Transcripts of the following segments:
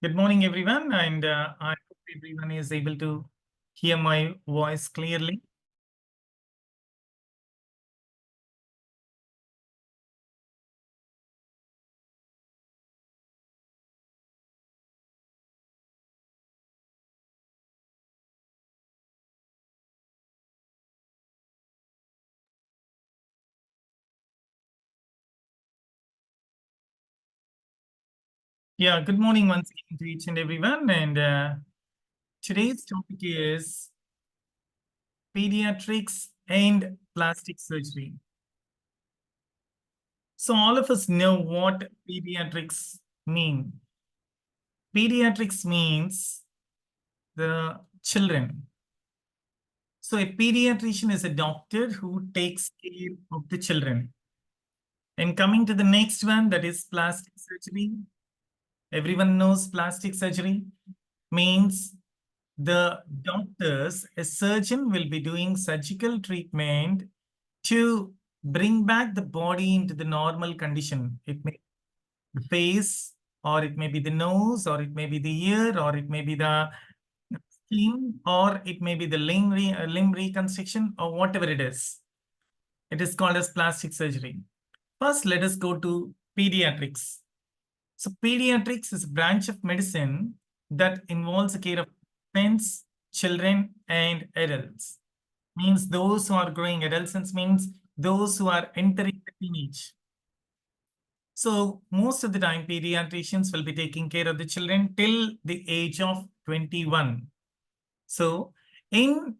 Good morning, everyone, and I hope everyone is able to hear my voice clearly. Yeah, good morning once again to each and everyone. And today's topic is pediatrics and plastic surgery. So all of us know what pediatrics mean. Pediatrics means the children. So a pediatrician is a doctor who takes care of the children. And coming to the next one, that is plastic surgery. Everyone knows plastic surgery means the doctors, a surgeon will be doing surgical treatment to bring back the body into the normal condition. It may be the face, or it may be the nose, or it may be the ear, or it may be the skin, or it may be the limb reconstruction, or whatever it is. It is called as plastic surgery. First, let us go to pediatrics. So pediatrics is a branch of medicine that involves the care of infants, children, and adults. Means those who are growing. Adolescents means those who are entering the teenage. So most of the time, pediatricians will be taking care of the children till the age of 21. So in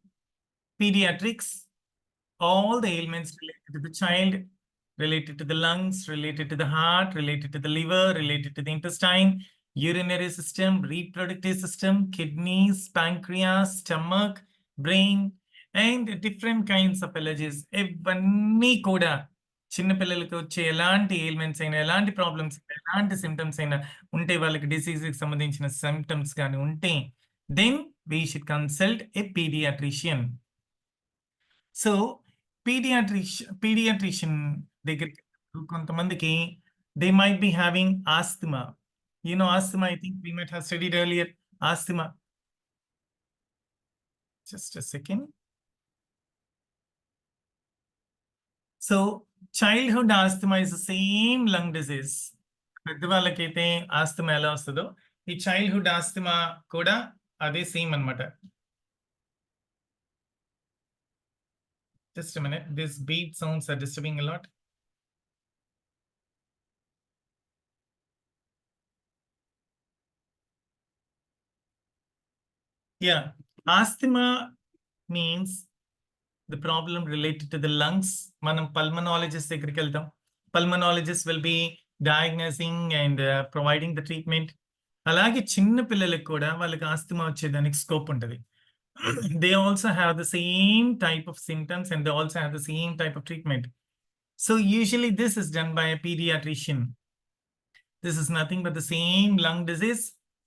pediatrics, all the ailments related to the child, related to the lungs, related to the heart, related to the liver, related to the intestine, urinary system, reproductive system, kidneys, pancreas, stomach, brain, and different kinds of allergies. ఇవన్నీ కూడా చిన్నపిల్లలకి వచ్చే ఎలాంటి ailments అయినా, ఎలాంటి problems అయినా, ఎలాంటి symptoms అయినా ఉంటే, వాళ్ళకి డిసీజ్కి సంబంధించిన సిమ్టమ్స్ కానీ ఉంటే, then we should consult a pediatrician. So pediatrician దగ్గరికి కొంతమందికి they might be having asthma. You know asthma, I think we might have studied earlier asthma. Just a second. So childhood asthma is the same lung disease. పెద్దవాళ్ళకైతే asthma ఎలా వస్తుందో, ఈ childhood asthma కూడా అదే same అన్నమాట. Just a minute, these beep sounds are disturbing a lot. Yeah, asthma means the problem related to the lungs. Manam pulmonologist దగ్గరికి వెళ్తాం. Pulmonologist will be diagnosing and providing the treatment. అలాగే చిన్న పిల్లలకు కూడా వాళ్ళకి ఆస్తమా వచ్చేదానికి scope ఉంటుంది. They also have the same type of symptoms and they also have the same type of treatment. So usually this is done by a pediatrician. This is nothing but the same lung disease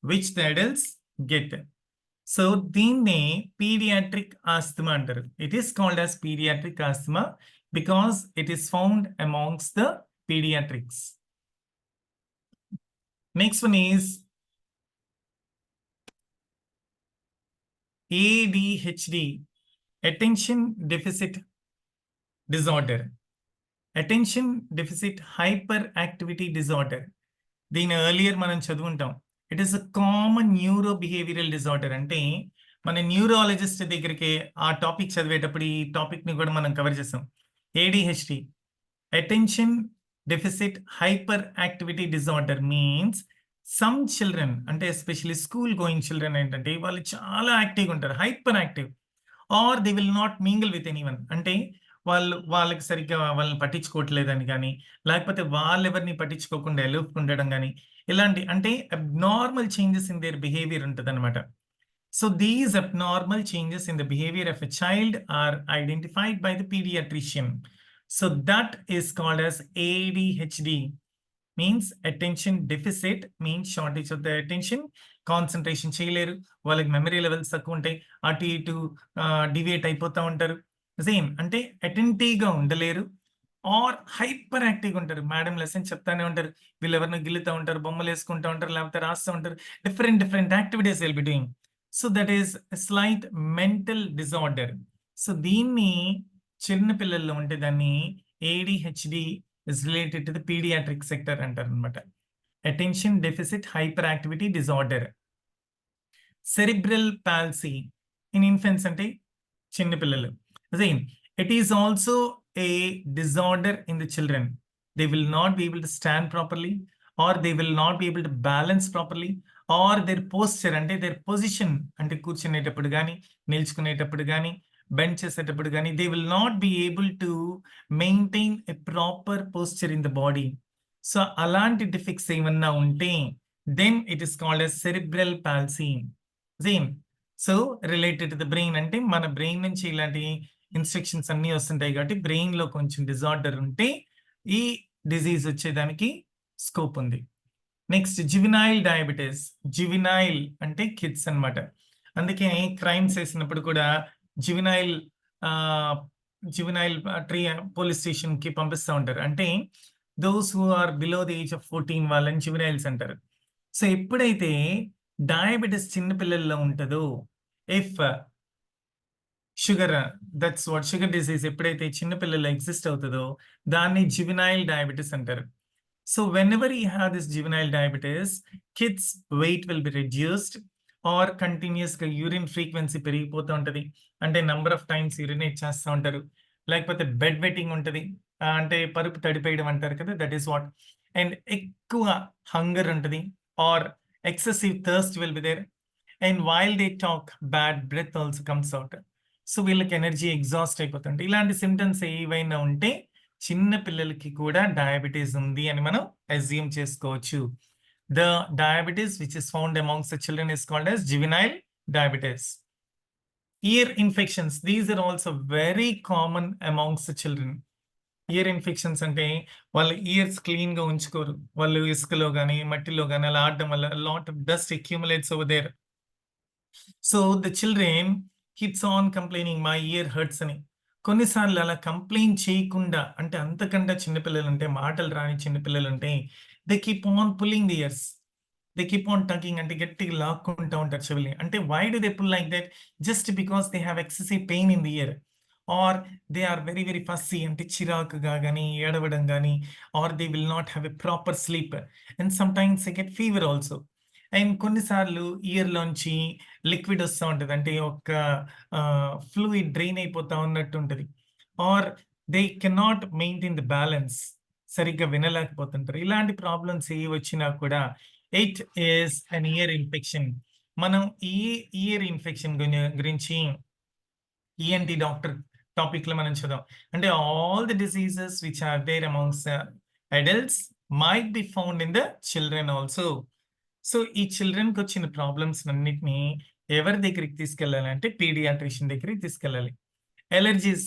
which the adults get. So దీన్ని pediatric asthma అంటారు. It is called as pediatric asthma because it is found amongst the pediatrics. Next one is ADHD, attention deficit disorder. Attention deficit hyperactivity disorder. దీని earlier మనం చదువుంటాం. It is a common neuro behavioural disorder. అంటే మన neurologist దగ్గరికి ఆ topic చదివేటప్పుడు ఈ topic ని కూడా మనం కవర్ చేస్తాం. ADHD, attention deficit hyperactivity disorder means some children, అంటే ఎస్పెషల్లీ స్కూల్ గోయింగ్ చిల్డ్రన్ ఏంటంటే వాళ్ళు చాలా యాక్టివ్గా ఉంటారు, hyperactive, or they will not mingle with anyone. అంటే వాళ్ళకి సరిగ్గా వాళ్ళని పట్టించుకోవట్లేదని కానీ, లేకపోతే వాళ్ళు ఎవరిని పట్టించుకోకుండా ఎలుపు ఉండడం కానీ, ఇలాంటి అంటే abnormal changes in their behaviour ఉంటుంది అనమాట. So these abnormal changes in the behaviour of a child are identified by the pediatrician. So that is called as ADHD. means attention deficit means shortage of the attention, concentration చేయలేరు, వాళ్ళకి memory levels తక్కువ ఉంటాయి, అటు ఇటు డివేట్ అయిపోతూ ఉంటారు. Same అంటే అటెంటివ్గా ఉండలేరు, ఆర్ హైపర్ యాక్టివ్గా ఉంటారు. మేడం లెసన్ చెప్తానే ఉంటారు, వీళ్ళు ఎవరినో గిల్లుతూ ఉంటారు, బొమ్మలు వేసుకుంటూ ఉంటారు, లేకపోతే రాస్తూ ఉంటారు. Different different activities will be doing. So that is slight mental disorder. So దీన్ని చిన్న పిల్లల్లో ఉంటే దాన్ని ADHD is related to the pediatric sector అంటారు అనమాట. Attention deficit hyperactivity disorder. Cerebral palsy in infants అంటే చిన్న పిల్లలు. Again, it is also a disorder in the children. They will not be able to stand properly, or they will not be able to balance properly, or their posture అంటే their position అంటే కూర్చునేటప్పుడు కానీ, నిల్చుకునేటప్పుడు కానీ, bend చేసేటప్పుడు కానీ, they will not be able to maintain a proper posture in the body. So అలాంటి defects ఏమన్నా ఉంటే then it is called as cerebral palsy. Same. So related to the brain అంటే మన బ్రెయిన్ నుంచి ఇలాంటి ఇన్స్ట్రక్షన్స్ అన్నీ వస్తుంటాయి కాబట్టి బ్రెయిన్ లో కొంచెం డిజార్డర్ ఉంటే ఈ డిజీజ్ వచ్చేదానికి స్కోప్ ఉంది. Next జివినైల్ diabetes. జివినైల్ అంటే కిడ్స్ అన్నమాట. అందుకే క్రైమ్స్ చేసినప్పుడు కూడా జివినైల్ జివినైల్ పోలీస్ స్టేషన్ కి పంపిస్తూ ఉంటారు. అంటే those who are below the age of 14 వాళ్ళని జివినైల్స్ అంటారు. సో ఎప్పుడైతే డయాబెటీస్ చిన్న పిల్లల్లో ఉంటుందో, if sugar, that's what sugar disease ఎప్పుడైతే చిన్న పిల్లల్లో ఎగ్జిస్ట్ అవుతుందో దాన్ని జివినైల్ డయాబెటీస్ అంటారు. So whenever you have this juvenile diabetes, kids weight will be reduced or continuous గా యూరిన్ ఫ్రీక్వెన్సీ పెరిగిపోతూ ఉంటది. అంటే నంబర్ ఆఫ్ టైమ్స్ యూరినేట్ చేస్తూ ఉంటారు. లేకపోతే బెడ్ వెట్టింగ్ ఉంటది. అంటే పరుపు తడిపేయడం అంటారు కదా, దట్ ఈస్ వాట్. అండ్ ఎక్కువ హంగర్ ఉంటది, or excessive thirst will be there. And while they talk bad breath also comes out. So వీళ్ళకి ఎనర్జీ ఎగ్జాస్ట్ అయిపోతుంది. ఇలాంటి సిమ్టమ్స్ ఏవైనా ఉంటే చిన్న పిల్లలకి కూడా డయాబెటీస్ ఉంది అని మనం అజ్యూమ్ చేసుకోవచ్చు. The diabetes which is found amongst the children is called as juvenile diabetes. Ear infections, these are also very common amongst the children. Year infections అంటే వాళ్ళ ఇయర్స్ క్లీన్ గా ఉంచుకోరు. వాళ్ళు ఇసుకలో కానీ మట్టిలో కానీ అలా ఆడడం వల్ల lot of dust accumulates over there. So the children keeps on complaining my ear hurts అని. కొన్నిసార్లు అలా కంప్లైంట్ చేయకుండా, అంటే అంతకంటే చిన్నపిల్లలు ఉంటే, మాటలు రాని చిన్నపిల్లలు ఉంటే, they keep on pulling the ears. They keep on tugging అంటే గట్టిగా లాక్కుంటూ ఉంటారు చెవుల్ని. అంటే why do they pull like that? Just because they have excessive pain in the ear, or they are very very fussy అంటే చిరాకుగా కానీ ఏడవడం కానీ, or they will not have a proper sleep, and sometimes they get fever also. And కొన్నిసార్లు ఇయర్లోంచి liquid వస్తూ ఉంటుంది, అంటే ఒక ఫ్లూయిడ్ డ్రైన్ అయిపోతా ఉన్నట్టు ఉంటుంది, or they cannot maintain the balance, సరిగ్గా వినలేకపోతుంటారు. ఇలాంటి ప్రాబ్లమ్స్ ఏ వచ్చినా కూడా it is an ear infection. మనం ఈ ఇయర్ ఇన్ఫెక్షన్ గురించి ఈఎన్టీ డాక్టర్ టాపిక్ లో మనం చదువు. అంటే all the diseases which are there amongst adults might be found in the children also. So ఈ చిల్డ్రన్కి వచ్చిన ప్రాబ్లమ్స్ అన్నిటినీ ఎవరి దగ్గరికి తీసుకెళ్ళాలి అంటే పీడియాట్రిషియన్ దగ్గరికి తీసుకెళ్ళాలి. Allergies,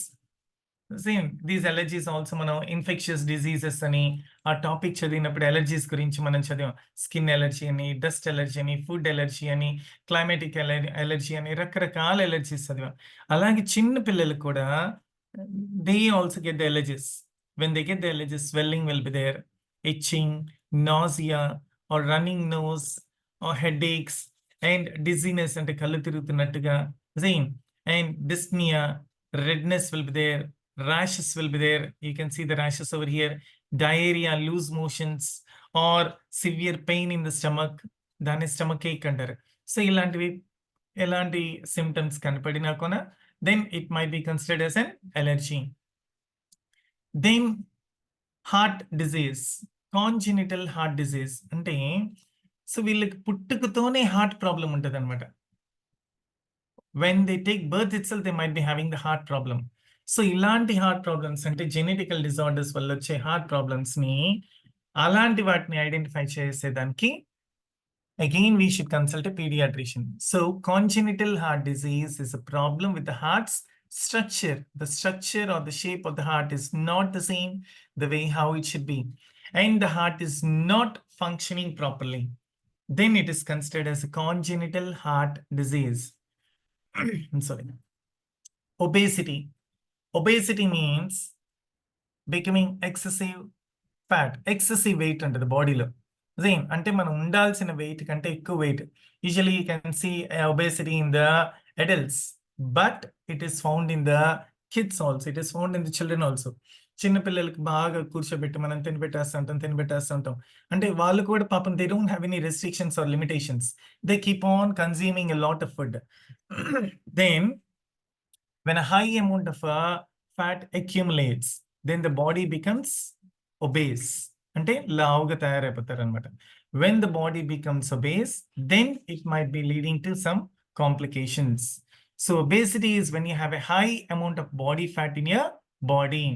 same these allergies also మనం ఇన్ఫెక్షియస్ డిజీజెస్ అని ఆ టాపిక్ చదివినప్పుడు ఎలర్జీస్ గురించి మనం చదివాం. స్కిన్ ఎలర్జీ అని, డస్ట్ ఎలర్జీ అని, ఫుడ్ ఎలర్జీ అని, క్లైమాటిక్ ఎలర్జీ అని, రకరకాల ఎలర్జీస్ చదివాం. అలాగే చిన్న పిల్లలు కూడా they also get the allergies. When they get the allergies, swelling will be there, itching, nausea, or running nose, or headaches, and dizziness అంటే కళ్ళు తిరుగుతున్నట్టుగా, same, and dyspnea, redness will be there, rashes will be there, you can see the rashes over here, diarrhea, loose motions, or severe pain in the stomach, దాన్ని stomach ఏక్ అంటారు. So ఇలాంటివి ఎలాంటి symptoms కనపడినా కూడా then it might be considered as an allergy. Then heart disease, congenital heart disease అంటే so వీళ్ళకి పుట్టుకతోనే heart problem ఉంటుంది అనమాట. When they take birth itself they might be having the heart problem. So ఇలాంటి heart problems అంటే genetical disorders వల్ల వచ్చే heart problems ని, అలాంటి వాటిని ఐడెంటిఫై చేసేదానికి again we should consult a pediatrician. So congenital heart disease is a problem with the heart's structure. The structure or the shape of the heart is not the same the way how it should be, and the heart is not functioning properly. Then it is considered as a congenital heart disease. I'm sorry. Obesity. Obesity means becoming excessive fat, excessive weight ఉంటుంది బాడీలో. Same అంటే మనం ఉండాల్సిన weight కంటే ఎక్కువ weight. Usually you can see obesity in the adults, but it is found in the kids also, it is found in the children also. చిన్న పిల్లలకి బాగా కూర్చోబెట్టి మనం తినబెట్టేస్తుంటాం. అంటే వాళ్ళు కూడా పాపం they don't have any restrictions or limitations. They keep on consuming a lot of food. Then when a high amount of fat accumulates, then the body becomes obese. అంటే లావుగా తయారైపోతారు అనమాట. When the body becomes obese, then it might be leading to some complications. So obesity is when you have a high amount of body fat in your body.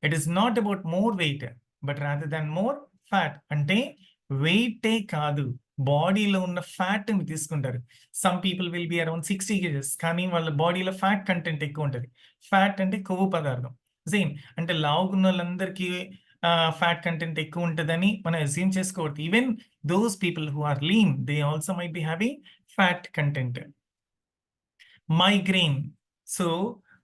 It is not about more weight, but rather than more fat. అంటే వెయిటే కాదు, బాడీలో ఉన్న fat ని తీసుకుంటారు. Some people will be around 60 kgs, కానీ వాళ్ళ బాడీలో fat content ఎక్కువ ఉంటుంది. ఫ్యాట్ అంటే కొవ్వు పదార్థం. సేమ్ అంటే లావుగున్న వాళ్ళందరికీ ఫ్యాట్ కంటెంట్ ఎక్కువ ఉంటుందని మనం అజ్యూమ్ చేసుకోవద్దు. Even those people who are lean, they also might be having fat content. Migraine. So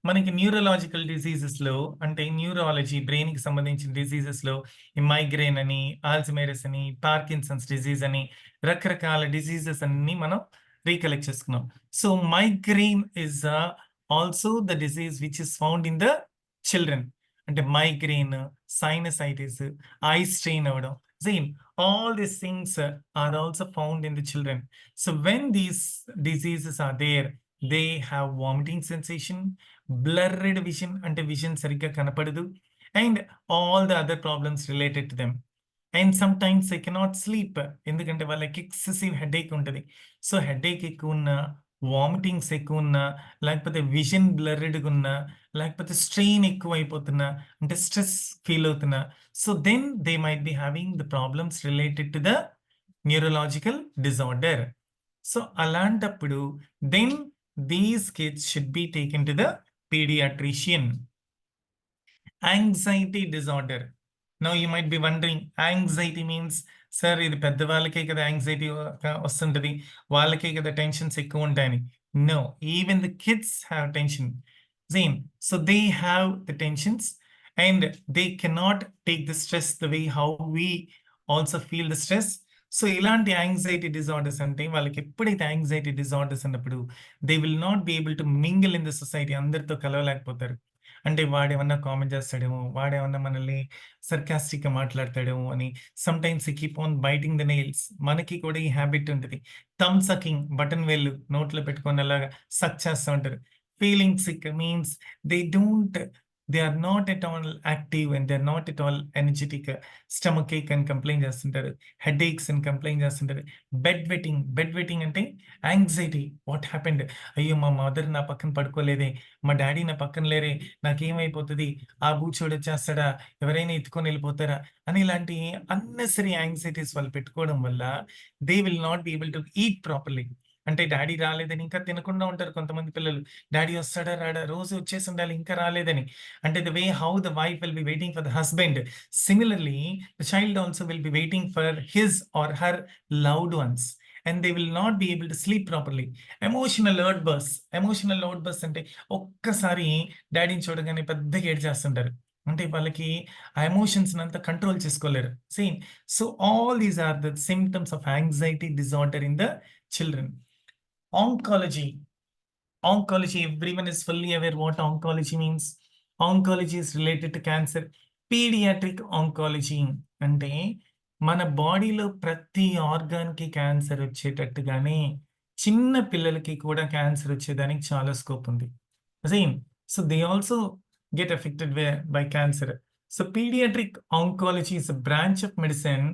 మనకి న్యూరలాజికల్ డిసీజెస్లో, అంటే న్యూరాలజీ బ్రెయిన్కి సంబంధించిన డిసీజెస్లో ఈ మైగ్రేన్ అని, ఆల్జిమేరస్ అని, పార్కిన్సన్స్ డిసీజ్ అని రకరకాల డిసీజెస్ అన్ని మనం రీకలెక్ట్ చేసుకున్నాం. So migraine is also the disease which is found in the children. అంటే మైగ్రేన్, సైనసైటిస్, ఐ స్ట్రెయిన్ అవ్వడం, same all these things are also found in the children. So when these diseases are there, they have vomiting sensation, blurred vision, అంటే vision సరిగ్గా కనపడదు, and all the other problems related to them. And sometimes they cannot sleep, ఎందుకంటే వాళ్ళకి excessive headache ఉంటుంది. So headache ఎక్కువ ఉన్నా, vomitings ఎక్కువ ఉన్నా, లేకపోతే విజన్ బ్లర్డ్గా ఉన్నా, లేకపోతే స్ట్రెయిన్ ఎక్కువ అయిపోతున్నా, అంటే స్ట్రెస్ ఫీల్ అవుతున్నా, so then they might be having the problems related to the neurological disorder. So అలాంటప్పుడు then these kids should be taken to the paediatrician. Anxiety disorder. Now you might be wondering, anxiety means, sir, ఇది పెద్దవాళ్ళకే కదా anxiety వస్తుంటది, వాళ్ళకే కదా tensions ఎక్కువ ఉంటాయని. No, even the kids have tension. Same. So they have the tensions and they cannot take the stress the way how we also feel the stress. So ఇలాంటి anxiety disorders అంటే వాళ్ళకి ఎప్పుడైతే anxiety disorders అన్నప్పుడు they will not be able to mingle in the society, అందరితో కలవలేకపోతారు. అంటే వాడేమన్నా comment చేస్తాడేమో, వాడేమన్నా మనల్ని సర్కాస్టిక్గా మాట్లాడతాడేమో అని. Some times keep on biting the nails. మనకి కూడా ఈ హ్యాబిట్ ఉంటుంది, థమ్ సకింగ్, బటన్ వేళ్ళు నోట్లో పెట్టుకొని అలాగా సక్ చేస్తూ ఉంటారు. Feeling sick means they are not at all active and they are not at all energetic. Stomach ache అని కంప్లైంట్ చేస్తుంటారు, హెడ్ ఏక్స్ అని కంప్లైంట్ చేస్తుంటారు. బెడ్ వెట్టింగ్ అంటే యాంగ్జైటీ. వాట్ హ్యాపెండ్, అయ్యో మా మదర్ నా పక్కన పడుకోలేదే, మా డాడీ నా పక్కన లేరే, నాకేమైపోతుంది, ఆ బూచోడు వచ్చేస్తాడా, ఎవరైనా ఎత్తుకొని వెళ్ళిపోతారా అని ఇలాంటి అన్నెసరీ యాంగ్జైటీస్ వాళ్ళు పెట్టుకోవడం వల్ల they will not be able to eat properly. అంటే డాడీ రాలేదని ఇంకా తినకుండా ఉంటారు కొంతమంది పిల్లలు. డాడీ వస్తాడా రాడా, రోజు వచ్చేసి ఉండాలి ఇంకా రాలేదని. అంటే the way how the wife will be waiting for the husband, similarly the child also will be waiting for his or her loved ones, and they will not be able to sleep properly. Emotional outbursts అంటే ఒక్కసారి డాడీని చూడగానే పెద్దగా ఏడ్చేస్తుంటారు. అంటే వాళ్ళకి ఆ emotions అంతా control చేసుకోలేరు. Same. So all these are the symptoms of anxiety disorder in the children. Oncology. Everyone is fully aware what oncology means. Oncology is related to cancer. Pediatric oncology అంటే మన బాడీలో ప్రతి ఆర్గాన్కి క్యాన్సర్ వచ్చేటట్టుగానే చిన్న పిల్లలకి కూడా cancer వచ్చేదానికి చాలా స్కోప్ ఉంది. Same. So they also get affected by cancer. So pediatric oncology is a branch of medicine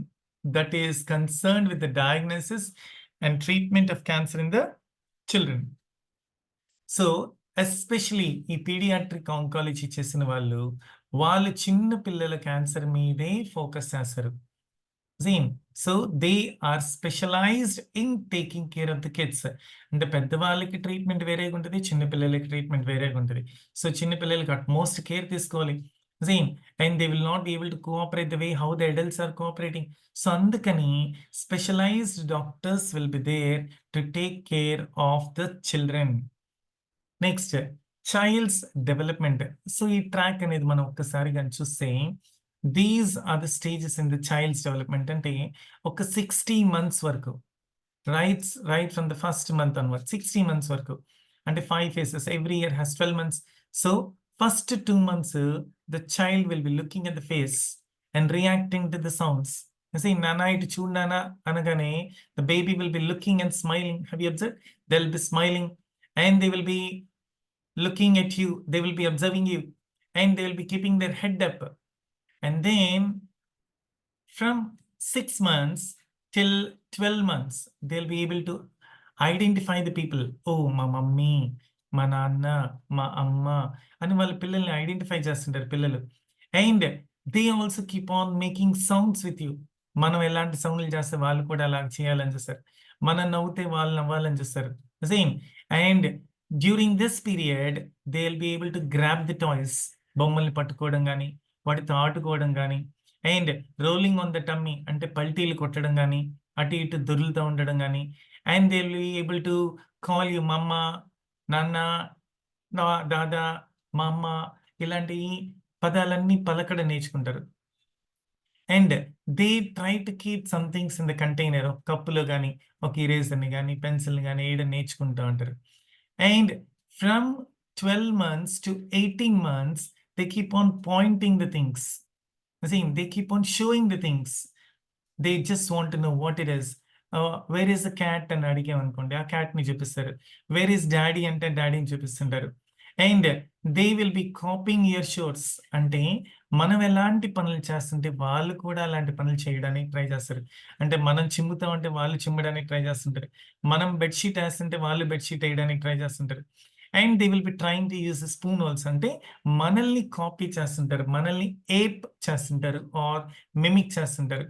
that is concerned with the diagnosis and treatment of cancer in the children. So especially ఈ pediatric oncology చేసిన వాళ్ళు చిన్న పిల్లల cancer మీదే focus చేస్తారు. Same. So they are specialised in taking care of the kids. అంటే పెద్దవాళ్ళకి treatment వేరేగా ఉంటుంది, చిన్నపిల్లలకి ట్రీట్మెంట్ వేరేగా ఉంటుంది. సో చిన్నపిల్లలకి అట్మోస్ట్ కేర్ తీసుకోవాలి. Same. And they will not be able to cooperate the way how the adults are cooperating. So అందుకని specialised doctors will be there to take care of the children. Next, child's development. So ఈ track అనేది మనం ఒక్కసారి గాని చూస్తే these are the stages in the child's development. అంటే ఒక 60 months వరకు right from the first month onward 60 months వరకు. అంటే 5 phases, every year has 12 months. So first 2 months the child will be looking at the face and reacting to the sounds. See, nana itu chood nana anagane the baby will be looking and smiling. Have you observed? They'll be smiling and they will be looking at you, they will be observing you, and they will be keeping their head up. And then from 6 months till 12 months, they'll be able to identify the people. Oh, మా mummy, మా నాన్న, మా అమ్మ అని వాళ్ళ పిల్లల్ని identify చేస్తుంటారు పిల్లలు. And they also keep on making sounds with you. మనం ఎలాంటి సౌండ్లు చేస్తే వాళ్ళు కూడా అలా చేయాలని చూస్తారు. మనం నవ్వుతే వాళ్ళు నవ్వాలని చూస్తారు. Same. And during this period they will be able to grab the toys. బొమ్మల్ని పట్టుకోవడం కానీ, వాటితో ఆడుకోవడం కానీ, and rolling on the tummy అంటే పల్టీలు కొట్టడం కానీ, అటు ఇటు దొర్లుతూ ఉండడం కానీ, and they will be able to call you మమ్మ, నాన్న, దాదా, మా అమ్మ, ఇలాంటి పదాలన్నీ పలకడం నేర్చుకుంటారు. And they try to keep some things in the container. ఒక కప్పులో కానీ, ఒక ఇరేజర్ని కానీ, పెన్సిల్ని కానీ వేయడం నేర్చుకుంటూ ఉంటారు. And from 12 months to 18 months they keep on pointing the things. See, they keep on showing the things. They just want to know what it is. Where is the cat అని అడిగామనుకోండి, ఆ క్యాట్ని చూపిస్తారు. వేర్ ఇస్ డాడీ అంటే డాడీని చూపిస్తుంటారు. And they will be copying your chores. అంటే మనం ఎలాంటి పనులు చేస్తుంటే వాళ్ళు కూడా అలాంటి పనులు చేయడానికి ట్రై చేస్తారు. అంటే మనం చిమ్ముతాం అంటే వాళ్ళు చిమ్మడానికి ట్రై చేస్తుంటారు. మనం బెడ్షీట్ వేస్తుంటే వాళ్ళు బెడ్షీట్ వేయడానికి ట్రై చేస్తుంటారు. And they will B trying to use spoon also. అంటే మనల్ని కాపీ చేస్తుంటారు, మనల్ని ఏప్ చేస్తుంటారు ఆర్ మిమిక్ చేస్తుంటారు.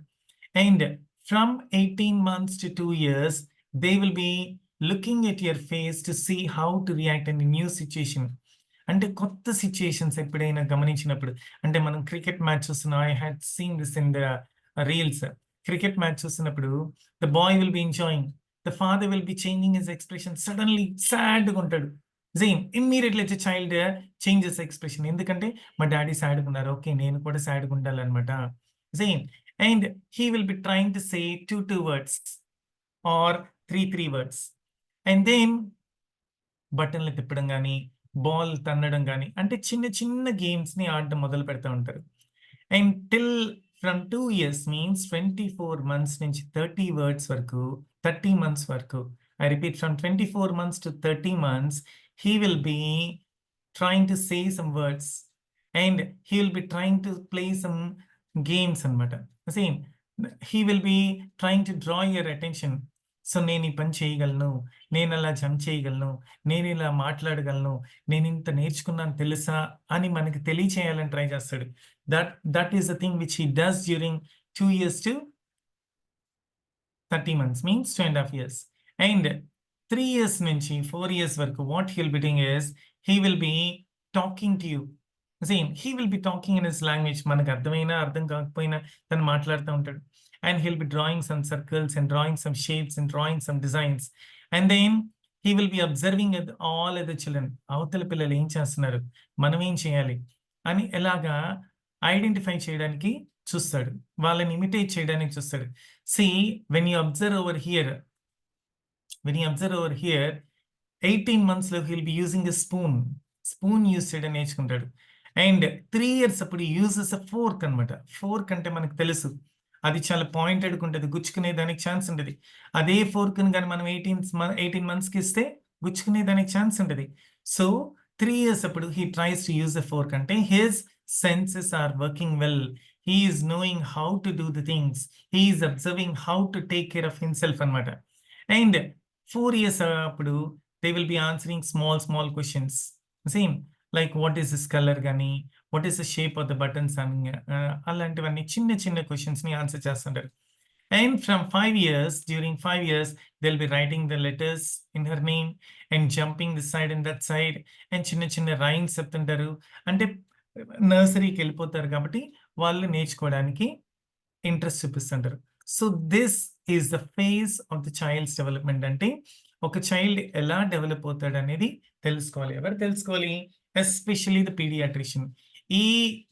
And from 18 months to 2 years, they will be looking at your face to see how to react in a new situation. అంటే కొత్త situations ఎప్పుడైనా గమనించినప్పుడు, అంటే మనం క్రికెట్ మ్యాచ్ చూస్తున్నాం. I had seen this in the reels. Cricket match చూస్తున్నప్పుడు the boy will be enjoying, the father will be changing his expression. Suddenly సాడ్గా ఉంటాడు. జైన్ ఇమ్మీడియట్లీ వచ్చే చైల్డ్ చేంజెస్ ఎక్స్ప్రెషన్. ఎందుకంటే మా డాడీ సాడ్గా ఉన్నారు, ఓకే నేను కూడా సాడ్గా ఉండాలన్నమాట. Jain. And he will be trying to say two words or three words. And then బటన్లు తిప్పడం కానీ, బాల్ తన్నడం కానీ, అంటే చిన్న చిన్న గేమ్స్ని ఆడడం మొదలు పెడతా ఉంటారు. And till from 2 years means 24 months నుంచి 30 words వరకు, 30 months వరకు. I repeat, from 24 months to 30 months, he will be trying to say some words and he will be trying to play some games అన్నమాట. Same. he will be trying to draw your attention. So నేను ఈ పని చేయగలను, నేను అలా jump చేయగలను, నేను ఇలా మాట్లాడగలను, నేను ఇంత నేర్చుకున్నాను తెలుసా అని మనకి తెలియచేయాలని ట్రై చేస్తాడు. That is the thing which he does during 2 years to 30 months means 2.5 years. And 3 years నుంచి 4 years వరకు what he will be doing is he will be talking to you. Same, he will be talking in his language. మనకు అర్థమైనా అర్థం కాకపోయినా తను మాట్లాడుతూ ఉంటాడు. And he'll be drawing some circles and drawing some shapes and drawing some designs. And then he will be observing all other children. అవతల పిల్లలు ఏం చేస్తున్నారు, మనం ఏం చేయాలి అని ఎలాగా ఐడెంటిఫై చేయడానికి చూస్తాడు, వాళ్ళని ఇమిటేట్ చేయడానికి చూస్తాడు. See, when you observe over here, 18 months లో he'll be using a spoon use చేయడం నేర్చుకుంటాడు. అండ్ 3 years అప్పుడు యూజెస్ అ ఫోర్క్ అనమాట. ఫోర్క్ అంటే మనకు తెలుసు, అది చాలా పాయింటెడ్గా ఉంటుంది, గుచ్చుకునే దానికి ఛాన్స్ ఉంటుంది. అదే ఫోర్క్ని కానీ మనం 18 monthsకి ఇస్తే గుచ్చుకునే దానికి ఛాన్స్ ఉంటుంది. సో 3 years అప్పుడు he tries to use the fork. అంటే his senses are working well, he is knowing how to do the things, he is observing how to take care of himself అనమాట. And 4 years అప్పుడు they will be answering small questions. Same like what is this colour కానీ, what is the shape of the buttons అని, అలాంటివన్నీ చిన్న క్వశ్చన్స్ని answer చేస్తుంటారు. And from 5 years, during 5 years, they'll be writing the letters in her name and jumping this side and that side and చిన్న rhymes చెప్తుంటారు. అంటే నర్సరీకి వెళ్ళిపోతారు కాబట్టి వాళ్ళు నేర్చుకోవడానికి ఇంట్రెస్ట్ చూపిస్తుంటారు. So this is the phase of the child's development. అంటే ఒక చైల్డ్ ఎలా డెవలప్ అవుతాడు అనేది తెలుసుకోవాలి. ఎవరు తెలుసుకోవాలి? Especially the pediatrician. ఈ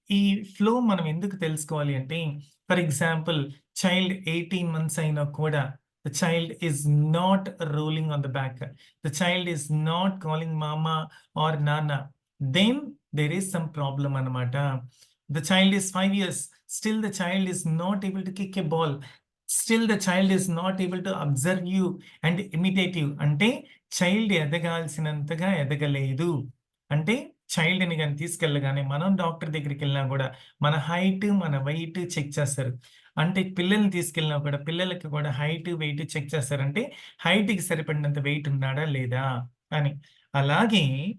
ఈ ఫ్లో మనం ఎందుకు తెలుసుకోవాలి అంటే, ఫర్ ఎగ్జాంపుల్ చైల్డ్ 18 మంత్స్ అయినా కూడా the child is not rolling on the back. The child is not calling మామ ఆర్ నాన్న. Then there is some problem అన్నమాట. The child is 5 years, still the child is not able to kick a ball. Still the child is not able to observe you and imitate you. అంటే child ఎదగాల్సినంతగా ఎదగలేదు. అంటే చైల్డ్‌ని గాని తీసుకెళ్ళగానే మనం doctor దగ్గరికెళ్ళినా గూడా మన height, మన weight check చేస్తారు. అంటే పిల్లల్ని తీసుకెళ్ళినా కూడా పిల్లలకి కూడా హైట్, వెయిట్ చెక్ చేస్తారు. అంటే హైట్‌కి సరిపడినంత వెయిట్ ఉన్నాడా లేదా అని. అలాగే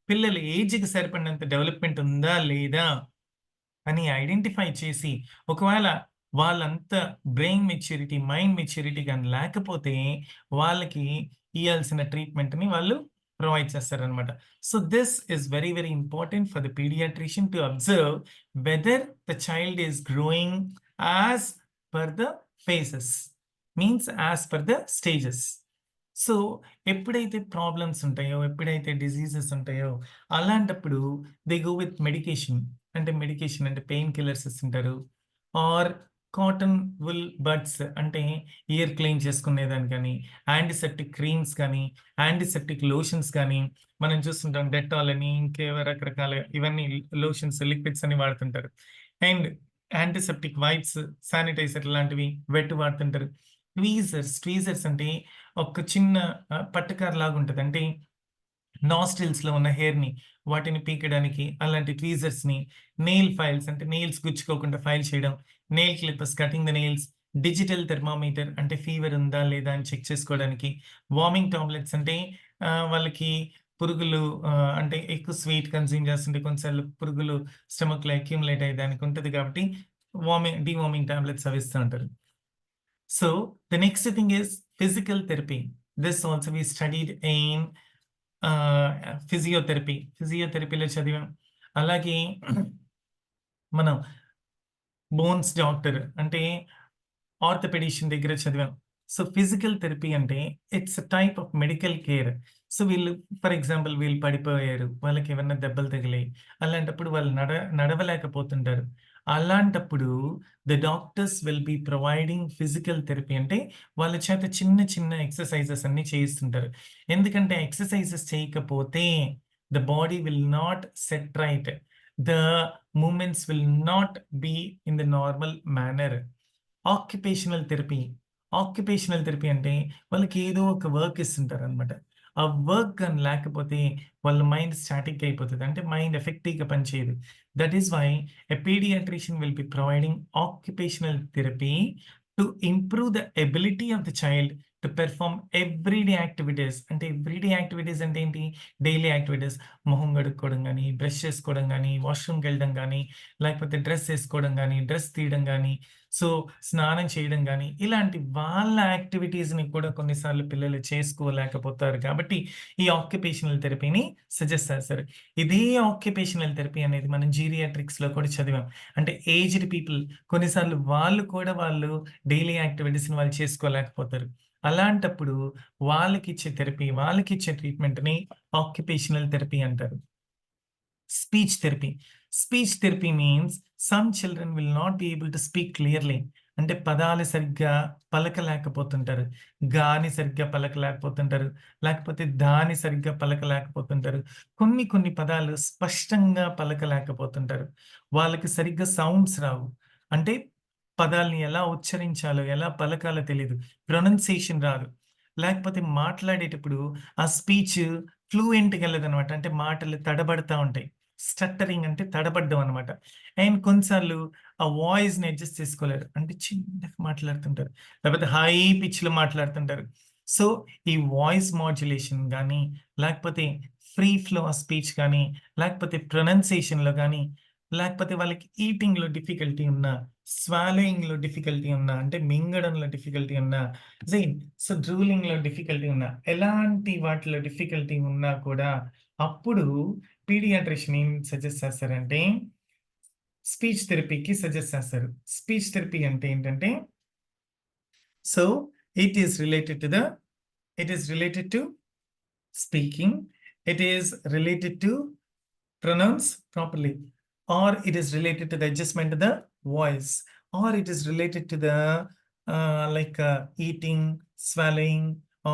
పిల్లల ఏజ్‌కి సరిపడినంత డెవలప్‌మెంట్ ఉందా లేదా అని ఐడెంటిఫై చేసి, ఒకవేళ వాళ్ళంత బ్రెయిన్ మెచ్యూరిటీ, మైండ్ మెచ్యూరిటీ గాని లేకపోతే, వాళ్ళకి ఇయ్యాల్సిన ట్రీట్‌మెంట్‌ని వాళ్ళు ప్రొవైడ్ చేస్తారనమాట. So, this is very, very important for the pediatrician to observe whether the child is growing as per the phases. Means as per the stages. So, ఎప్పుడైతే problems ఉంటాయో, ఎప్పుడైతే diseases ఉంటాయో, అలాంటప్పుడు దే గో విత్ మెడికేషన్. అంటే medication అంటే pain killers ఇస్తుంటారు. Or cotton wool buds అంటే ear clean చేసుకునేదానికి గాని, యాంటీసెప్టిక్ క్రీమ్స్ కానీ, యాంటీసెప్టిక్ లోషన్స్ కానీ, మనం చూస్తుంటాం డెటాల్ అని, ఇంకేవో రకరకాల ఇవన్నీ లోషన్స్, లిక్విడ్స్ అని వాడుతుంటారు. అండ్ యాంటీసెప్టిక్ వైప్స్, శానిటైజర్ లాంటివి వాడుతుంటారు. ట్వీజర్స్ అంటే ఒక చిన్న పట్టకర్ర లాగుంటది. అంటే నాస్ట్రిల్స్‌లో ఉన్న హెయిర్‌ని వాటిని పీకడానికి అలాంటి ట్వీజర్స్‌ని, నెయిల్ ఫైల్స్ అంటే నెయిల్స్ గుచ్చుకోకుండా ఫైల్ చేయడం, nail Clippers, cutting the nails, digital thermometer అంటే ఫీవర్ ఉందా లేదా అని చెక్ చేసుకోవడానికి, వార్మింగ్ టాబ్లెట్స్ అంటే వాళ్ళకి పురుగులు అంటే ఎక్కువ స్వీట్ కన్జ్యూమ్ చేస్తుంటే కొన్నిసార్లు పురుగులు స్టమక్‌లో అక్యుములేట్ అయ్యేదానికి ఉంటది కాబట్టి డీవార్మింగ్ టాబ్లెట్స్ అవి ఇస్తూ ఉంటారు. So the next thing is physical therapy. This also we studied in physiotherapy. ఫిజియోథెరపీలో చదివాం. అలాగే మనం బోన్స్ డాక్టర్ అంటే ఆర్థోపెడిషన్ దగ్గర చదివాం. సో, ఫిజికల్ థెరపీ అంటే it's a type of medical care. So, వీళ్ళు ఫర్ ఎగ్జాంపుల్ వీళ్ళు పడిపోయారు. వాళ్ళకేమన్నా దెబ్బలు తగిలాయి. అలాంటప్పుడు వాళ్ళు నడవలేకపోతుంటారు. అలాంటప్పుడు the doctors will be providing physical therapy అంటే వాళ్ళ చేత చిన్న చిన్న ఎక్సర్‌సైజెస్ అన్నీ చేయిస్తుంటారు. ఎందుకంటే ఎక్సర్‌సైజెస్ చేయకపోతే the body will not set right. The movements will not be in the normal manner. Occupational therapy. Occupational therapy అంటే వాళ్ళకి ఏదో ఒక వర్క్ ఇస్తుంటారనమాట. ఆ వర్క్ గాని లేకపోతే వాళ్ళ మైండ్ స్టాటిక్ అయిపోతది. అంటే మైండ్ ఎఫెక్టివ్‌గా పనిచేయదు. That is why a pediatrician will be providing occupational therapy to improve the ability of the child to perform everyday activities. అంటే ఎవ్రీడే యాక్టివిటీస్ అంటే ఏంటి? Daily activities. మొహం కడుక్కోవడం గాని, బ్రష్ చేసుకోవడం గాని, వాష్‌రూమ్‌కెళ్ళడం గాని, లేకపోతే డ్రెస్ ఏసుకోవడం గాని, డ్రెస్ తీయడం గాని, సో, స్నానం చేయడం గాని, ఇలాంటి వాళ్ళ యాక్టివిటీస్‌ని కూడా కొన్నిసార్లు పిల్లలు చేసుకోలేకపోతారు కాబట్టి, ఈ ఆక్యుపేషనల్ థెరపీని సజెస్ట్ చేస్తారు. ఇదే ఆక్యుపేషనల్ థెరపీ అనేది మనం జీరియాట్రిక్స్‌లో కూడా చదివాం. అంటే ఏజ్డ్ పీపుల్ కొన్నిసార్లు వాళ్ళు డైలీ యాక్టివిటీస్‌ని వాళ్ళు చేసుకోలేకపోతారు. అలాంటప్పుడు వాళ్ళకిచ్చే థెరపీ, వాళ్ళకిచ్చే ట్రీట్మెంట్‌ని ఆక్యుపేషనల్ థెరపీ అంటారు. Speech therapy. Speech therapy means some children will not be able to speak clearly. అంటే పదాలు సరిగ్గా పలకలేకపోతుంటారు. గాని సరిగ్గా పలకలేకపోతుంటారు. లేకపోతే దాని సరిగ్గా పలకలేకపోతుంటారు. కొన్ని పదాలు స్పష్టంగా పలకలేకపోతుంటారు. వాళ్ళకి సరిగ్గా సౌండ్స్ రావు. అంటే పదాల్ని ఎలా ఉచ్చరించాలో, ఎలా పలకాలో తెలీదు. ప్రొనౌన్సియేషన్ రాదు. లేకపోతే మాట్లాడేటప్పుడు ఆ స్పీచ్ ఫ్లూయెంట్‌గా ఎళ్ళదనమాట. అంటే మాటలు తడబడతా ఉంటాయి. స్టట్టరింగ్ అంటే తడబడ్డం అనమాట. అండ్ కొన్నిసార్లు ఆ వాయిస్‌ని అడ్జస్ట్ చేసుకోలేరు. అంటే చిన్నగా మాట్లాడుతుంటారు. లేకపోతే హై పిచ్‌లో మాట్లాడుతుంటారు. సో, ఈ వాయిస్ మాడ్యులేషన్ గానీ, లేకపోతే ఫ్రీ ఫ్లో ఆఫ్ స్పీచ్ గానీ, లేకపోతే ప్రొనౌన్సియేషన్‌లో గానీ, లేకపోతే వాళ్ళకి ఈటింగ్‌లో డిఫికల్టీ ఉన్నా, స్వాలోయింగ్‌లో డిఫికల్టీ ఉన్నా, అంటే మింగడంలో డిఫికల్టీ ఉన్నా, జైన్ సో, డ్రూలింగ్‌లో డిఫికల్టీ ఉన్నా, ఎలాంటి వాటిలో డిఫికల్టీ ఉన్నా కూడా అప్పుడు పీడియాట్రిషియన్ ఏం సజెస్ట్ చేస్తారంటే, స్పీచ్ థెరపీకి సజెస్ట్ చేస్తారు. స్పీచ్ థెరపీ అంటే ఏంటంటే, so it is related to speaking it is related to pronounce properly, or it is related to the adjustment of the voice, or it is related to the eating, swallowing,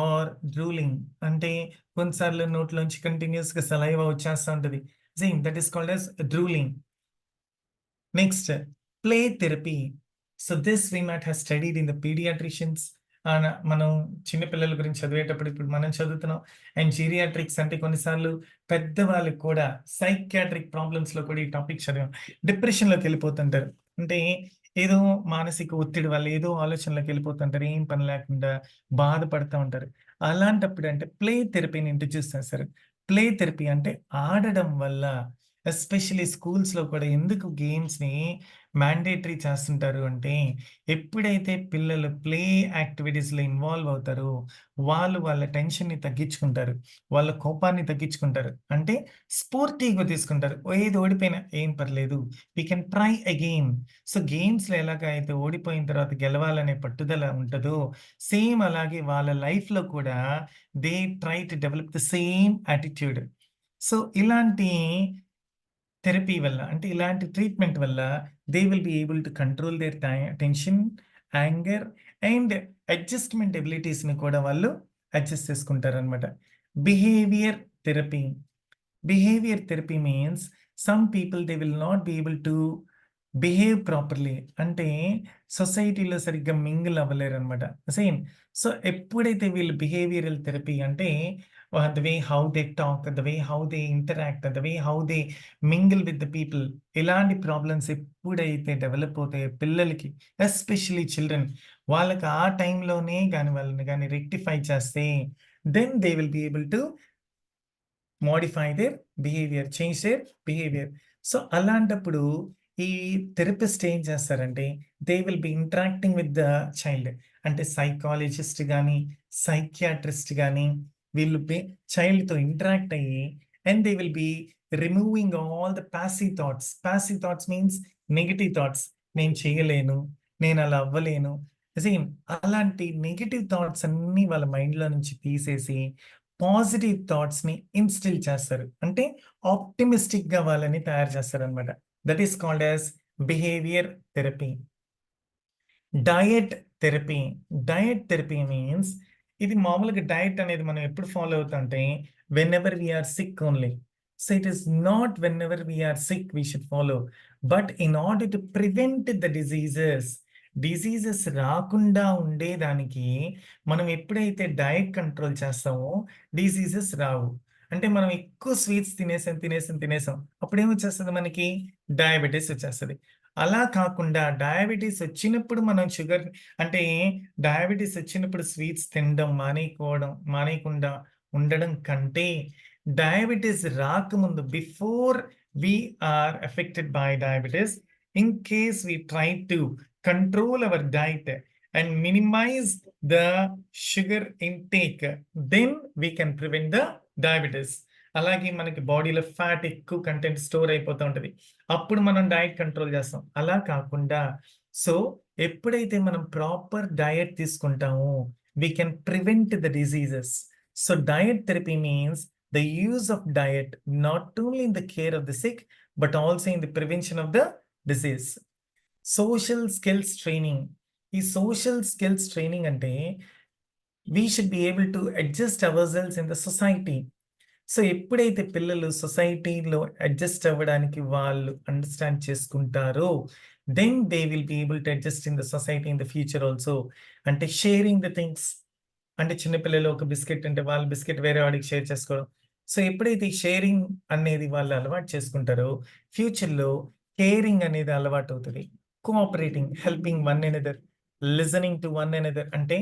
or drooling. అంటే కొన్నిసార్లు నోట్లోంచి continuous గా saliva వచ్చేస్తూ ఉంటుంది. Same that is called as drooling. Next, play therapy. So this we might have studied in the pediatricians. మనం చిన్నపిల్లల గురించి చదివేటప్పుడు ఇప్పుడు మనం చదువుతున్నాం. అండ్ జీరియాట్రిక్స్ అంటే కొన్నిసార్లు పెద్దవాళ్ళకి కూడా సైకియాట్రిక్ ప్రాబ్లమ్స్ లో కూడా ఈ టాపిక్ చదివాం. డిప్రెషన్లోకి వెళ్ళిపోతుంటారు. అంటే ఏదో మానసిక ఒత్తిడి వల్ల ఏదో ఆలోచనలోకి వెళ్ళిపోతుంటారు. ఏం పని లేకుండా బాధపడుతూ ఉంటారు. అలాంటప్పుడు అంటే ప్లే థెరపీని ఇంట్రడ్యూస్ చేస్తారు. ప్లే థెరపీ అంటే ఆడడం వల్ల, ఎస్పెషల్లీ స్కూల్స్లో కూడా ఎందుకు గేమ్స్ని మ్యాండేటరీ చేస్తుంటారు అంటే, ఎప్పుడైతే పిల్లలు ప్లే యాక్టివిటీస్లో ఇన్వాల్వ్ అవుతారో వాళ్ళు వాళ్ళ టెన్షన్ని తగ్గించుకుంటారు, వాళ్ళ కోపాన్ని తగ్గించుకుంటారు. అంటే స్పోర్టివ్గా తీసుకుంటారు. ఏది ఓడిపోయినా ఏం పర్లేదు, we can try again. So గేమ్స్లో ఎలాగ అయితే ఓడిపోయిన తర్వాత గెలవాలనే పట్టుదల ఉంటుందో, సేమ్ అలాగే వాళ్ళ లైఫ్లో కూడా they try to develop the same attitude. So ఇలాంటి థెరపీ వల్ల, అంటే ఇలాంటి ట్రీట్మెంట్ వల్ల they will be able to control their tension, anger and adjustment ఎబిలిటీస్ని కూడా వాళ్ళు అడ్జస్ట్ చేసుకుంటారు అనమాట. Behaviour therapy. Behaviour therapy means some people they will not be able to behave properly. అంటే సొసైటీలో సరిగ్గా మింగిల్ అవ్వలేరు అనమాట. సేమ్. సో ఎప్పుడైతే వీళ్ళు బిహేవియరల్ థెరపీ అంటే the way how they talk, the way how they interact, the way how they mingle with the people, ఇలాంటి problems ఎప్పుడైతే develop అవుతాయో పిల్లలకి, ఎస్పెషలీ చిల్డ్రన్, వాళ్ళకి ఆ టైంలోనే కానీ వాళ్ళని కానీ రెక్టిఫై చేస్తే then they will be able to modify their behaviour, change their behaviour. So అలాంటప్పుడు ఈ థెరపిస్ట్ ఏం చేస్తారంటే they will be interacting with the child. అంటే సైకాలజిస్ట్ కానీ సైకియాట్రిస్ట్ కానీ వీళ్ళు చైల్డ్తో ఇంటరాక్ట్ అయ్యి and they will be removing all the passive thoughts. Passive thoughts means negative thoughts. నేను చేయలేను, నేను అలా అవ్వలేను, సేమ్ అలాంటి నెగిటివ్ థాట్స్ అన్నీ వాళ్ళ మైండ్లో నుంచి తీసేసి పాజిటివ్ థాట్స్ని ఇన్స్టిల్ చేస్తారు. అంటే ఆప్టిమిస్టిక్గా వాళ్ళని తయారు చేస్తారు అనమాట. That is called as behaviour therapy. Diet therapy. Diet therapy means ఇది మామూలుగా డయట్ అనేది మనం ఎప్పుడు ఫాలో అవుతుంటే whenever we are sick only. So it is not whenever we are sick we should follow, but in order to prevent the diseases రాకుండా ఉండేదానికి మనం ఎప్పుడైతే డయట్ కంట్రోల్ చేస్తామో డిసీజెస్ రావు. అంటే మనం ఎక్కువ స్వీట్స్ తినేసాం అప్పుడు ఏమొచ్చేస్తుంది, మనకి డయాబెటీస్ వచ్చేస్తుంది. అలా కాకుండా డయాబెటీస్ వచ్చినప్పుడు మనం షుగర్, అంటే డయాబెటీస్ వచ్చినప్పుడు స్వీట్స్ తినడం మానేయకుండా ఉండడం కంటే డయాబెటీస్ రాకముందు, before we are affected by diabetes, in case we try to control our diet and minimize the sugar intake, then we can prevent the diabetes. అలాగే మనకి బాడీలో ఫ్యాట్ ఎక్కువ కంటెంట్ స్టోర్ అయిపోతూ ఉంటుంది, అప్పుడు మనం డయట్ కంట్రోల్ చేస్తాం. అలా కాకుండా సో ఎప్పుడైతే మనం ప్రాపర్ డయట్ తీసుకుంటామో we can prevent the diseases. So diet therapy means the use of diet not only in the care of the sick but also in the prevention of the disease. Social skills training. ఈ social skills training అంటే we should be able to adjust ourselves in the society. సో ఎప్పుడైతే పిల్లలు సొసైటీలో adjust అవ్వడానికి వాళ్ళు understand చేసుకుంటారో then they will be able to adjust in the society in the future also. అంటే షేరింగ్ ద థింగ్స్. అంటే చిన్నపిల్లలు ఒక బిస్కెట్ అంటే వాళ్ళ బిస్కెట్ వేరే వాడికి షేర్ చేసుకోవడం. సో ఎప్పుడైతే ఈ షేరింగ్ అనేది వాళ్ళు అలవాటు చేసుకుంటారో ఫ్యూచర్లో కేరింగ్ అనేది అలవాటు అవుతుంది. Cooperating, helping one another, listening to one another. అంటే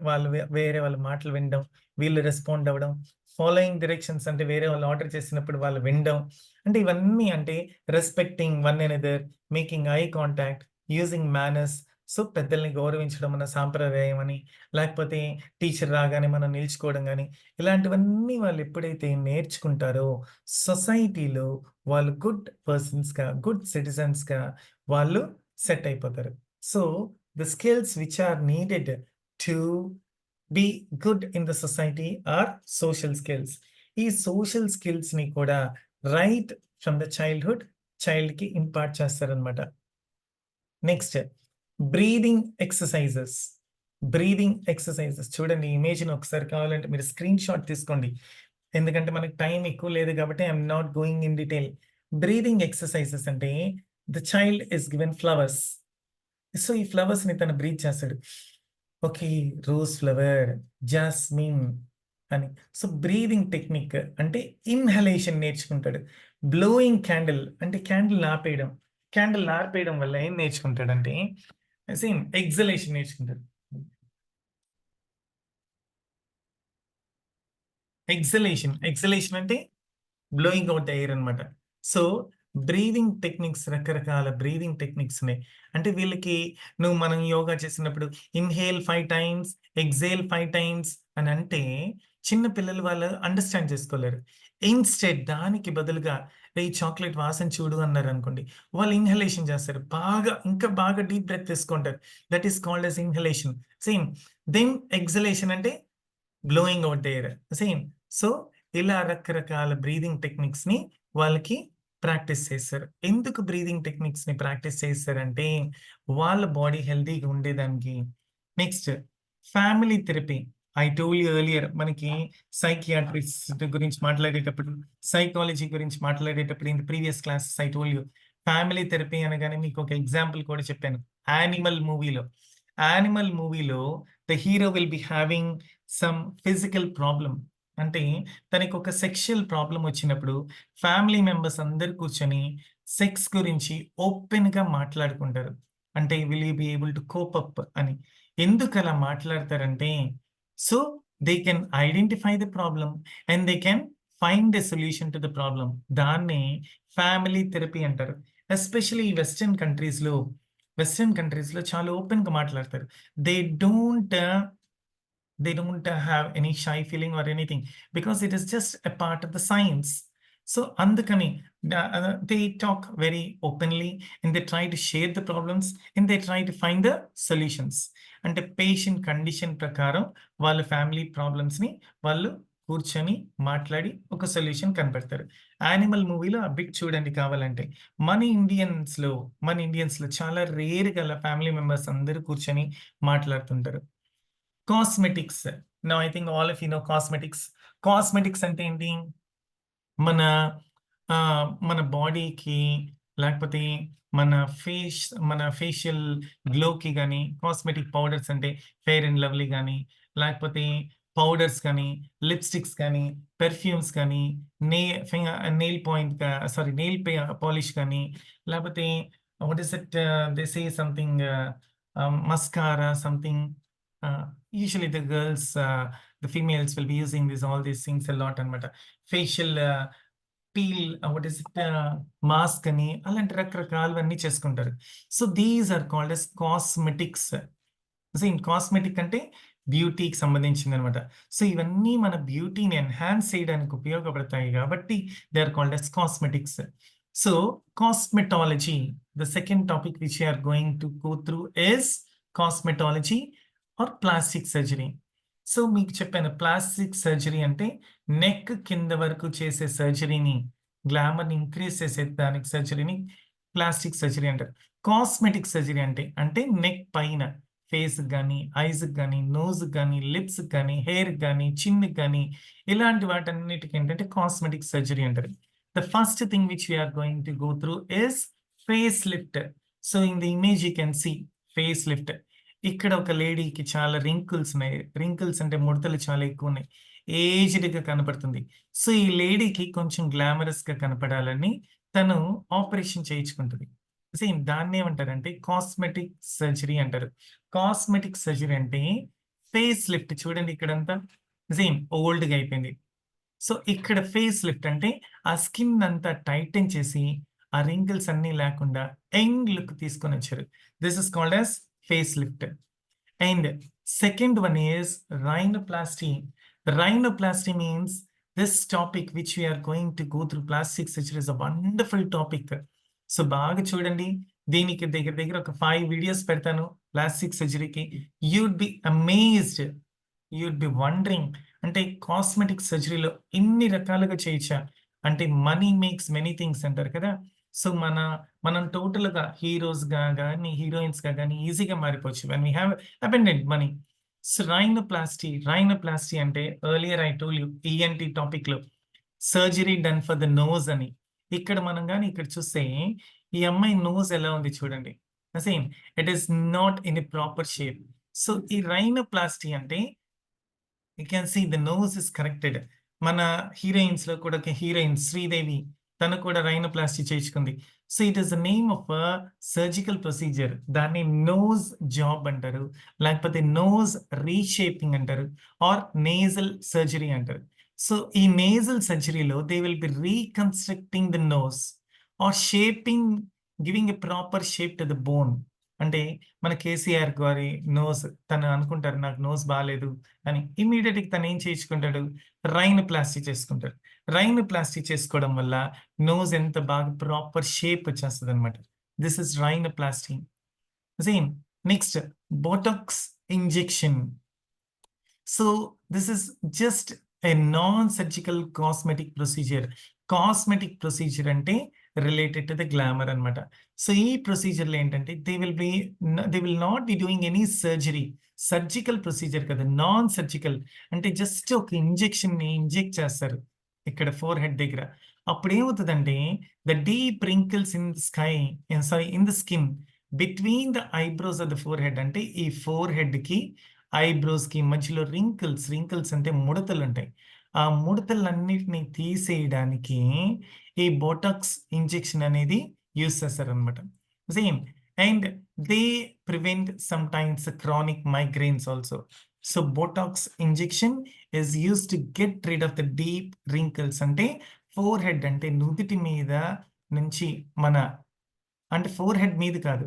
వాళ్ళు వేరే వాళ్ళ మాటలు వినడం, వీళ్ళు రెస్పాండ్ అవ్వడం. ఫాలోయింగ్ డైరెక్షన్స్ అంటే వేరే వాళ్ళు ఆర్డర్ చేసినప్పుడు వాళ్ళు వినడం. అంటే ఇవన్నీ అంటే respecting one another, making eye contact, using manners. So పెద్దల్ని గౌరవించడం మన సాంప్రదాయం అని, లేకపోతే టీచర్ రాగానే మనం నిల్చుకోవడం కానీ, ఇలాంటివన్నీ వాళ్ళు ఎప్పుడైతే నేర్చుకుంటారో సొసైటీలో వాళ్ళు గుడ్ పర్సన్స్గా, గుడ్ సిటిజన్స్గా వాళ్ళు సెట్ అయిపోతారు. So the skills which are needed to be good in the society are social skills. ఈ సోషల్ స్కిల్స్ ని కూడా రైట్ ఫ్రమ్ ద చైల్డ్ కి ఇంపార్ట్ చేస్తారనమాట. Next breathing exercises. చూడండి ఇమేజ్ ని ఒకసారి కావాలంటే మీరు స్క్రీన్ షాట్ తీసుకోండి. ఎందుకంటే మనకి టైం ఎక్కువ లేదు కాబట్టి I'm not going in detail. Breathing exercises అంటే the child is given flowers. So ఈ ఫ్లవర్స్ ని తను బ్రీత్ చేస్తాడు. ఓకే, రోజ్ ఫ్లవర్, జాస్మిన్ అని. సో బ్రీదింగ్ టెక్నిక్ అంటే ఇన్హలేషన్ నేర్చుకుంటాడు. బ్లోయింగ్ క్యాండిల్ అంటే క్యాండిల్ ఆర్పేయడం వల్ల ఏం నేర్చుకుంటాడంటే సేమ్ ఎగ్జలేషన్ నేర్చుకుంటాడు. ఎగ్జలేషన్ అంటే బ్లోయింగ్ అవుట్ ఎయిర్ అనమాట. సో బ్రీదింగ్ టెక్నిక్స్, రకరకాల బ్రీదింగ్ టెక్నిక్స్ ఉన్నాయి. అంటే వీళ్ళకి మనం యోగా చేసినప్పుడు ఇన్హేల్ 5 టైమ్స్, ఎగ్జేల్ 5 టైమ్స్ అని అంటే చిన్న పిల్లలు వాళ్ళు అండర్స్టాండ్ చేసుకోలేరు. ఇన్స్టెడ్ దానికి బదులుగా ఈ చాక్లెట్ వాసన చూడు అన్నారు అనుకోండి, వాళ్ళు ఇన్హలేషన్ చేస్తారు. ఇంకా బాగా డీప్ బ్రెత్ తీసుకుంటారు. That is called as inhalation. Same then exhalation అంటే blowing out air. Same. So ఇలా రకరకాల బ్రీదింగ్ టెక్నిక్స్ ని వాళ్ళకి ప్రాక్టీస్ చేస్తారు. ఎందుకు బ్రీదింగ్ టెక్నిక్స్ ని ప్రాక్టీస్ చేస్తారంటే వాళ్ళ బాడీ హెల్తీగా ఉండేదానికి. Next family therapy. I told you earlier, మనకి సైకియాట్రిస్ట్ గురించి మాట్లాడేటప్పుడు, సైకాలజీ గురించి మాట్లాడేటప్పుడు in the previous classes I told you family therapy అనగానే మీకు ఒక ఎగ్జాంపుల్ కూడా చెప్పాను. యానిమల్ మూవీలో the hero will be having some physical problem. అంటే తనకి ఒక సెక్షువల్ ప్రాబ్లం వచ్చినప్పుడు ఫ్యామిలీ మెంబర్స్ అందరు కూర్చొని సెక్స్ గురించి ఓపెన్ గా మాట్లాడుకుంటారు. అంటే will you be able to cope up అని. ఎందుకు అలా మాట్లాడతారంటే so they can identify the problem and they can find the solution to the problem. దాన్ని ఫ్యామిలీ థెరపీ అంటారు. ఎస్పెషల్లీ వెస్టర్న్ కంట్రీస్ లో చాలా ఓపెన్ గా మాట్లాడతారు. They don't they don't have any shy feeling or anything because it is just a part of the science. So andukani they talk very openly and they try to share the problems and they try to find the solutions. అంటే patient condition ప్రకారం వాళ్ళ family problems ని వాళ్ళు కూర్చొని మాట్లాడి ఒక solution కనిపెడతారు. Animal మూవీలో ఆ బిట్ చూడండి కావాలంటే. మన ఇండియన్స్ లో చాలా రేర్ గా ఫ్యామిలీ మెంబర్స్ అందరూ కూర్చొని మాట్లాడుతుంటారు. Cosmetics. Now I think all of you no cosmetics. Cosmetics అంటే ఏంటి? మన మన బాడీకి లేకపోతే మన మన ఫేషియల్ గ్లోకి కానీ కాస్మెటిక్ పౌడర్స్ అంటే ఫెయిర్ అండ్ లవ్లీ కానీ, లేకపోతే పౌడర్స్ కానీ, లిప్స్టిక్స్ కానీ, పెర్ఫ్యూమ్స్ కానీ, నే నెయిల్ పాలిష్ కానీ, లేకపోతే what is it they say something mascara something. Usually the females will be using all these things a lot అనమాట. Facial peel, what is it, mask అని అలాంటి రకరకాలవన్నీ చేసుకుంటారు. So these are called as cosmetics. Cosmetic అంటే బ్యూటీకి సంబంధించింది అనమాట. So ఇవన్నీ మన బ్యూటీని ఎన్హాన్స్ చేయడానికి ఉపయోగపడతాయి కాబట్టి they are called as cosmetics. So cosmetology, the second topic which we are going to go through is cosmetology or plastic surgery. So మీకు చెప్పాను ప్లాస్టిక్ సర్జరీ అంటే నెక్ కింద వరకు చేసే సర్జరీని, గ్లామర్ని ఇంక్రీజ్ చేసే దానికి సర్జరీని ప్లాస్టిక్ సర్జరీ అంటారు. కాస్మెటిక్ సర్జరీ అంటే నెక్ పైన ఫేస్ కానీ, ఐస్ కానీ, నోజ్ కానీ, లిప్స్ కానీ, హెయిర్ కానీ, చిన్ కానీ ఇలాంటి వాటన్నిటికి ఏంటంటే కాస్మెటిక్ సర్జరీ అంటారు. The first thing which we are going to go through is face lift. So in the image you can see face lift. ఇక్కడ ఒక లేడీకి చాలా రింకిల్స్ ఉన్నాయి. రింకిల్స్ అంటే ముడతలు చాలా ఎక్కువ ఉన్నాయి. ఏజ్డ్ గా కనపడుతుంది. సో ఈ లేడీకి కొంచెం గ్లామరస్ గా కనపడాలని తను ఆపరేషన్ చేయించుకుంటుంది. సేమ్ దాన్ని ఏమంటారంటే కాస్మెటిక్ సర్జరీ అంటారు. కాస్మెటిక్ సర్జరీ అంటే ఫేస్ లిఫ్ట్. చూడండి ఇక్కడంతా సేమ్ ఓల్డ్ గా అయిపోయింది. సో ఇక్కడ ఫేస్ లిఫ్ట్ అంటే ఆ స్కిన్ అంతా టైటన్ చేసి ఆ రింకిల్స్ అన్ని లేకుండా యంగ్ లుక్ తీసుకొని వచ్చారు. This is called as face lift. And second one is rhinoplasty. Rhinoplasty means this topic which we are going to go through. Plastic surgery is a wonderful topic. So బాగా చూడండి, దీనికి దగ్గర ఒక 5 videos పెడతాను plastic సర్జరీకి. యూడ్ B amazed, యూడ్ B wondering అంటే cosmetic సర్జరీలో ఇన్ని రకాలుగా చేయొచ్చా? అంటే మనీ మేక్స్ మెనీ థింగ్స్ అంటారు కదా! సో, మనం టోటల్‌గా హీరోస్‌గా గాని, హీరోయిన్స్‌గా గాని ఈజీగా మారిపోవచ్చు. When we have abundant money. So, rhinoplasty అంటే earlier I told you ENT టాపిక్‌లో surgery done for the nose అని. ఇక్కడ మనం గాని ఇక్కడ చూస్తే ఈ అమ్మాయి నోస్ ఎలా ఉంది చూడండి. Same it is not in a proper shape. So, ఈ రైనోప్లాస్టీ అంటే you can see the nose is corrected. మన హీరోయిన్స్‌లో కూడా ఒక హీరోయిన్ 'శ్రీదేవి' తను కూడా రైనోప్లాస్టీ చేయించుకుంది. So, it is the name of surgical procedure. దాన్ని నోస్ జాబ్ అంటారు. లేకపోతే నోస్ రీషేపింగ్ అంటారు. ఆర్ నేజల్ సర్జరీ అంటారు. సో, ఈ నేజల్ సర్జరీలో they will be reconstructing the nose or shaping giving a proper shape to the bone. అంటే మన 'కేసీఆర్' గారి నోస్ తను అనుకుంటారు నాకు నోస్ బాలేదు అని. ఇమ్మీడియేట్‌గా తనేం చేయించుకుంటాడు? రైనోప్లాస్టీ చేసుకుంటాడు. రైనోప్లాస్టీ చేసుకోవడం వల్ల నోస్ ఎంత బాగా ప్రాపర్ షేప్ వచ్చేస్తదనమాట. This is rhinoplasty. Same next Botox injection. So this is just a nonsurgical cosmetic procedure. Cosmetic procedure అంటే రిలేటెడ్ టు ద గ్లామర్ అన్నమాట. సో ఈ ప్రొసీజర్‌లో ఏంటంటే they will not be doing any surgery. Surgical procedure కదా! Non surgical అంటే just ఒక ఇంజెక్షన్‌ని inject చేస్తారు. ఇక్కడ ఫోర్‌హెడ్ దగ్గర. అప్పుడేమవుతదంటే the deep wrinkles in the skin between the eyebrows of the forehead అంటే ఈ ఫోర్‌హెడ్‌కి ఐబ్రోస్‌కి మధ్యలో రింకిల్స్ అంటే ముడతలుంటాయి. ఆ ముడతలన్నిటిని తీసేయడానికి ఈ బోటాక్స్ ఇంజెక్షన్ అనేది యూజ్ చేస్తారనమాట. Same and they prevent sometimes chronic migrants also. So, Botox injection is used to get rid of the deep wrinkles అంటే ఫోర్‌హెడ్ అంటే నుదిటి మీద నుంచి మన అంటే ఫోర్‌హెడ్ మీద కాదు.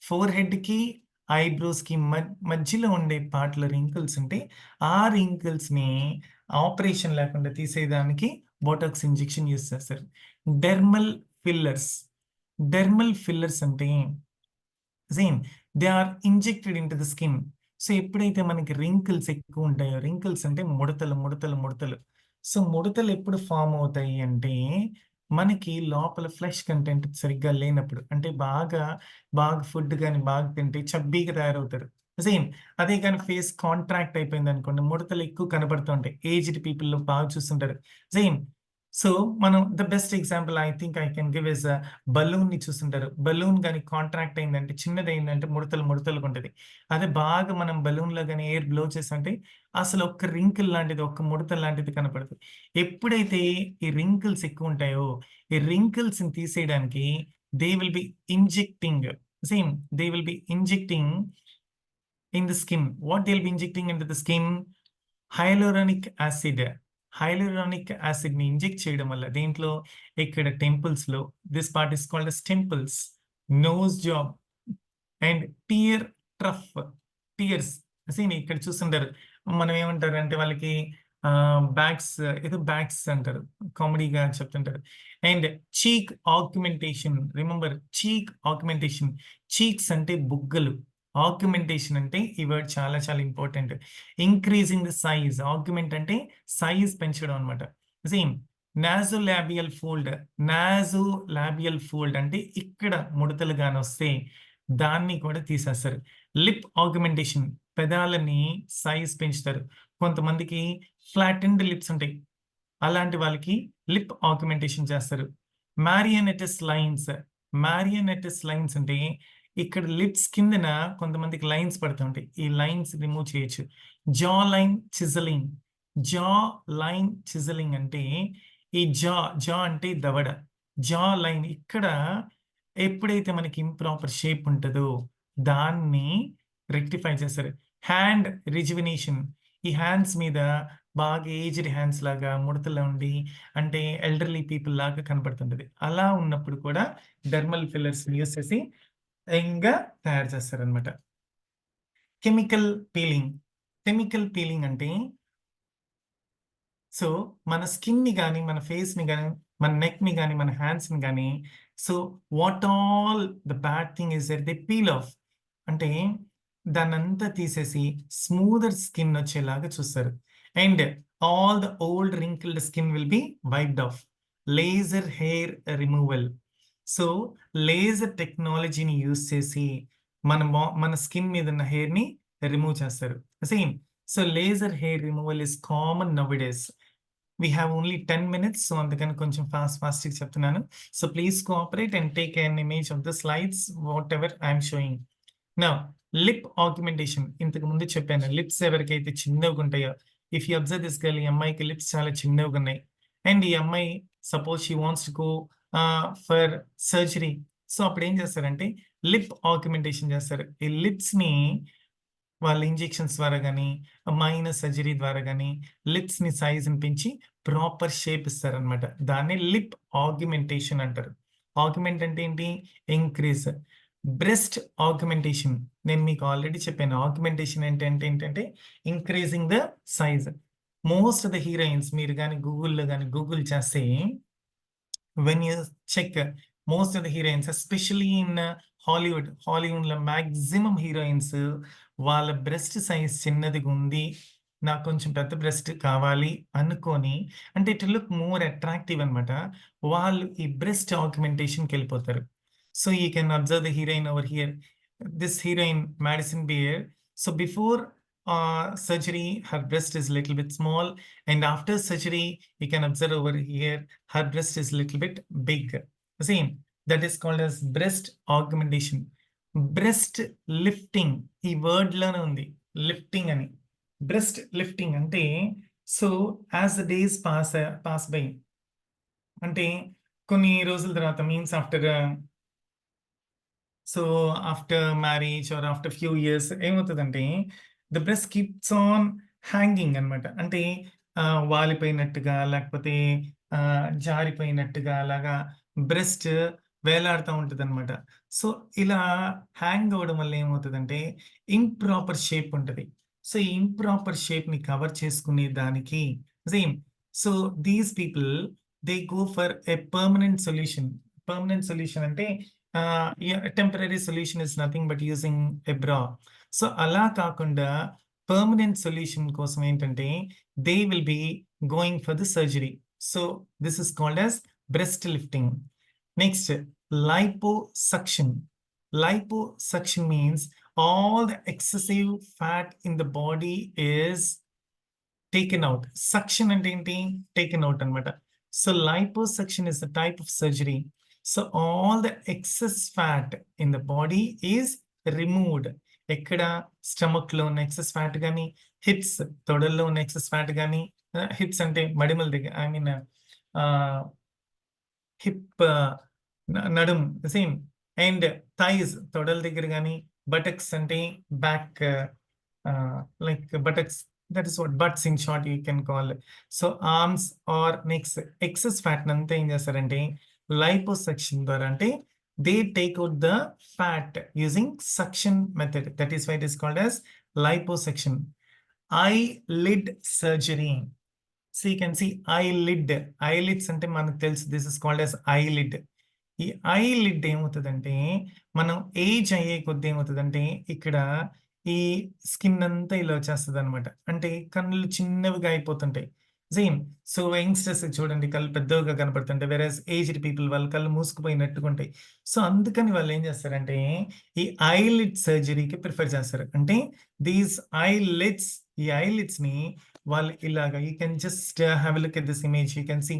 ఫోర్‌హెడ్‌కి, ఐబ్రోస్‌కి మధ్యలో ఉండే పార్ట్‌లో రింకిల్స్ ఉంటే, ఆ రింకిల్స్‌ని ఆపరేషన్ లేకుండా తీసేయడానికి బోటాక్స్ ఇంజెక్షన్ యూజ్ చేస్తారు. Dermal fillers. డెర్మల్ ఫిల్లర్స్ అంటే same they are injected into the skin. So, ఎప్పుడైతే మనకి రింకిల్స్ ఎక్కువుంటాయో, రింకిల్స్ అంటే ముడతలు. సో, ముడతలు ఎప్పుడు ఫార్మ్ అవుతాయి అంటే, మనకి లోపల ఫ్లెష్ కంటెంట్ సరిగ్గా లేనప్పుడు. అంటే బాగా ఫుడ్ గాని బాగా తింటే చబ్బీగా తయారవుతారు. సేమ్ అదే గాని ఫేస్ కాంట్రాక్ట్ అయిపోయిందనుకోండి, ముడతలు ఎక్కువ కనపడుతూ ఉంటాయి. ఏజ్డ్ పీపుల్‌లో బాగా చూస్తుంటారు. సేమ్ సో, మనం the best example I think I can give is బలూన్‌ని చూసుంటారు. బలూన్ గాని కాంట్రాక్ట్ అయిందంటే, చిన్నదయిందంటే ముడతలుగుంటది. అదే బాగా మనం బలూన్‌లో గాని ఎయిర్ బ్లో చేసామంటే, అసలు ఒక్క రింకిల్ లాంటిది, ఒక్క ముడత లాంటిది కనపడదు. ఎప్పుడైతే ఈ రింకిల్స్ ఎక్కువుంటాయో, ఈ రింకిల్స్‌ని తీసేయడానికి they will be injecting same they will be injecting in the skin. What they will be injecting into the skin? Hyaluronic acid. Hyaluronic యాసిడ్‌ని ఇంజెక్ట్ చేయడం వల్ల దేంట్లో ఇక్కడ టెంపుల్స్‌లో this part is called as temples, nose job and tear trough. Tears ఇక్కడ చూస్తుంటారు. మనం ఏమంటారంటే వాళ్ళకి బ్యాగ్స్ అంటారు. కామెడీగా చెప్తుంటారు. And cheek augmentation. Remember cheek augmentation. Cheeks అంటే బుగ్గలు. ఆగ్మెంటేషన్ అంటే ఈ వర్డ్ చాలా చాలా important. Increasing the size. Augment అంటే సైజ్ పెంచడం అన్నమాట. Same nasolabial fold. Nasolabial fold అంటే ఇక్కడ ముడతలు గానొస్తే దాన్ని కూడా తీసేస్తారు. లిప్ ఆగ్మెంటేషన్ పెదాలని సైజ్ పెంచుతారు. కొంతమందికి ఫ్లాటెండ్ లిప్స్ ఉంటాయి. అలాంటి వాళ్ళకి లిప్ ఆగ్మెంటేషన్ చేస్తారు. మారియనెటిస్ లైన్స్. మారియనెటిస్ లైన్స్ అంటే ఇక్కడ లిప్స్ కిందన కొంతమందికి లైన్స్ పడుతూ ఉంటాయి. ఈ లైన్స్ రిమూవ్ చేయొచ్చు. Jaw line చిజలింగ్. జా లైన్ చిజలింగ్ అంటే ఈ జా అంటే దవడ. జా లైన్ ఇక్కడ ఎప్పుడైతే మనకి ఇంప్రాపర్ షేప్ ఉంటదో దాన్ని రెక్టిఫై చేస్తారు. Hand rejuvenation. ఈ హ్యాండ్స్ మీద బాగా ఏజ్డ్ హ్యాండ్స్ లాగా ముడతలు ఉండి అంటే ఎల్డర్లీ పీపుల్ లాగా కనపడుతుంటది. అలా ఉన్నప్పుడు కూడా డెర్మల్ ఫిల్లర్స్‌ని యూజ్ చేసి యంగ్‌గా తయారు చేస్తారనమాట. Chemical peeling. కెమికల్ పీలింగ్ అంటే సో, మన స్కిన్‌ని గాని, మన ఫేస్‌ని గాని, మన నెక్‌ని గాని, మన హ్యాండ్స్‌ని గాని so, what all the bad thing is that they peel off. అంటే దాన్నంతా తీసేసి స్మూదర్ స్కిన్ వచ్చేలాగా చూస్తారు. and all the old wrinkled skin will be wiped off. Laser hair removal. So laser టెక్నాలజీని యూస్ చేసి మన స్కిన్ మీద ఉన్న హెయిర్ ని రిమూవ్ చేస్తారు. Same. So laser hair removal is common now days. We have only 10 minutes, so అందుకని కొంచెం fast చెప్తున్నాను. So please cooperate and take an image of the slides, whatever I am showing. Now, lip augmentation. ఇంతకు ముందు చెప్పాను, lips ఎవరికైతే చిన్నగా ఉంటాయో, if you observe this girl, ఈ అమ్మాయికి లిప్స్ చాలా చిన్నగా ఉన్నాయి, అండ్ ఈ అమ్మాయి suppose she wants to go for surgery. So అప్పుడు ఏం చేస్తారంటే లిప్ ఆగ్మెంటేషన్ చేస్తారు. ఈ లిప్స్ ని వాళ్ళ ఇంజెక్షన్స్ ద్వారా కానీ మైనర్ సర్జరీ ద్వారా కానీ లిప్స్ ని సైజ్ పెంచి ప్రాపర్ షేప్ ఇస్తారనమాట. దాన్ని లిప్ ఆగ్మెంటేషన్ అంటారు. ఆగ్మెంట్ అంటే ఏంటి? ఇంక్రీజ్. బ్రెస్ట్ ఆగ్మెంటేషన్ నేను మీకు ఆల్రెడీ చెప్పాను. ఆగ్మెంటేషన్ ఏంటంటే increasing the size. Most of the heroines మీరు కానీ గూగుల్లో కానీ గూగుల్ చేస్తే, when you check most of the heroines, especially in Hollywood లో maximum heroines వాళ్ళ బ్రెస్ట్ సైజ్ చిన్నదిగా ఉంది, నాకు కొంచెం పెద్ద బ్రెస్ట్ కావాలి అనుకొని, అంటే ఇట్ లుక్ మోర్ అట్రాక్టివ్ అనమాట, వాళ్ళు ఈ బ్రెస్ట్ ఆగ్మెంటేషన్కి వెళ్ళిపోతారు. So you can observe the heroine over here, this heroine Madison Beer. So before surgery, her breast is little bit small, and after surgery, you can observe over here, her breast is little bit big. Same. That is called as breast augmentation. Breast lifting. ఈ word లోనే ఉంది lifting అని. Breast lifting అంటే, so as the days pass by, అంటే కొన్ని రోజుల తర్వాత, means after marriage or after few years ఏమవుతుందంటే the breast keeps on hanging అనమాట. అంటే వాలిపోయినట్టుగా లేకపోతే జారిపోయినట్టుగా అలాగా బ్రెస్ట్ వేలాడుతూ ఉంటుంది అనమాట. సో ఇలా హ్యాంగ్ అవ్వడం వల్ల ఏమవుతుందంటే ఇంప్రాపర్ షేప్ ఉంటుంది. సో ఈ ఇంప్రాపర్ షేప్ ని కవర్ చేసుకునే దానికి same. So these people they go for a permanent solution. Permanent solution అంటే temporary solution is nothing but using a bra. So అలా కాకుండా పర్మనెంట్ సొల్యూషన్ కోసం ఏంటంటే they will be going for the surgery. So this is called as breast lifting. Next, liposuction. Liposuction means all the excessive fat in the body is taken out. Suction and taken out anamata. So liposuction is a type of surgery. So all the excess fat in the body is removed. Ekkada stomach lo ఉన్న excess fat గాని, hips తొడల్లో ఉన్న excess fat గాని, hips అంటే మడిమల దగ్గర, I mean hip నడుం same, and thighs తొడల దగ్గర కానీ, బటక్స్ అంటే back like buttocks, that is what butts in short you can call. So arms or necks excess fat అంతా ఏం చేస్తారంటే లైపోసెక్షన్ ద్వారా, అంటే they take out the fat using suction method. That is why it is called as liposuction. Eyelid surgery. So you can see eyelid. Eyelids అంటే మనకు తెలుసు, this is called as eyelid. ఈ eyelid ఏమవుతుందంటే మనం age అయ్యే కొద్ది ఏమవుతుందంటే ఇక్కడ ఈ స్కిన్ అంతా ఇలా వచ్చేస్తుంది అనమాట. అంటే కళ్ళు చిన్నవిగా అయిపోతుంటాయి. సేమ్. సో యంగ్స్టర్స్ చూడండి కళ్ళు పెద్దగా కనపడుతుంటాయి, వెరస్ ఏజ్డ్ పీపుల్ వాళ్ళ కళ్ళు మూసుకుపోయినట్టుకుంటాయి. సో అందుకని వాళ్ళు ఏం చేస్తారంటే ఈ ఐలిడ్ సర్జరీకి ప్రిఫర్ చేస్తారు. అంటే దీస్ ఐలిడ్స్, ఈ ఐలిడ్స్ ని వాళ్ళు ఇలాగా, you can just have a look at this image, you can see.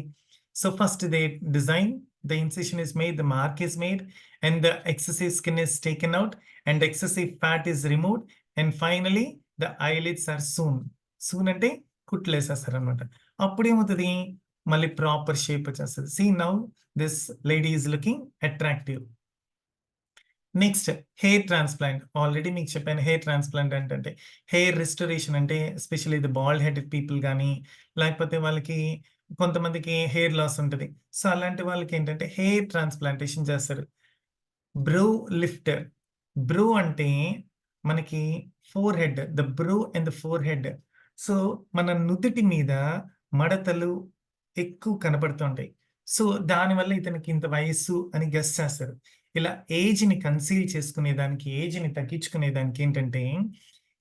So first they design, the incision is made, the mark is made, and the excessive skin is taken out, and excessive fat is removed, and finally the eyelids are sewn. Sewn అంటే కుట్లేసేస్తారు అనమాట. అప్పుడు ఏమవుతుంది, మళ్ళీ proper shape వచ్చేస్తుంది. See now this lady is looking attractive. Next, hair transplant. Already మీకు చెప్పాను hair transplant అంటే hair restoration. అంటే especially the bald headed people కానీ, లేకపోతే వాళ్ళకి కొంతమందికి హెయిర్ లాస్ ఉంటుంది. సో అలాంటి వాళ్ళకి ఏంటంటే హెయిర్ ట్రాన్స్ప్లాంటేషన్ చేస్తారు. Bro lifter. బ్రో అంటే మనకి four head, the bro and the four head. So మన నుదుటి మీద మడతలు ఎక్కువ కనపడుతుంటాయి. సో దానివల్ల ఇతనికి ఇంత వయస్సు అని గెస్ చేస్తారు. ఇలా ఏజ్ ని కన్సీల్ చేసుకునేదానికి, ఏజ్ ని తగ్గించుకునేదానికి ఏంటంటే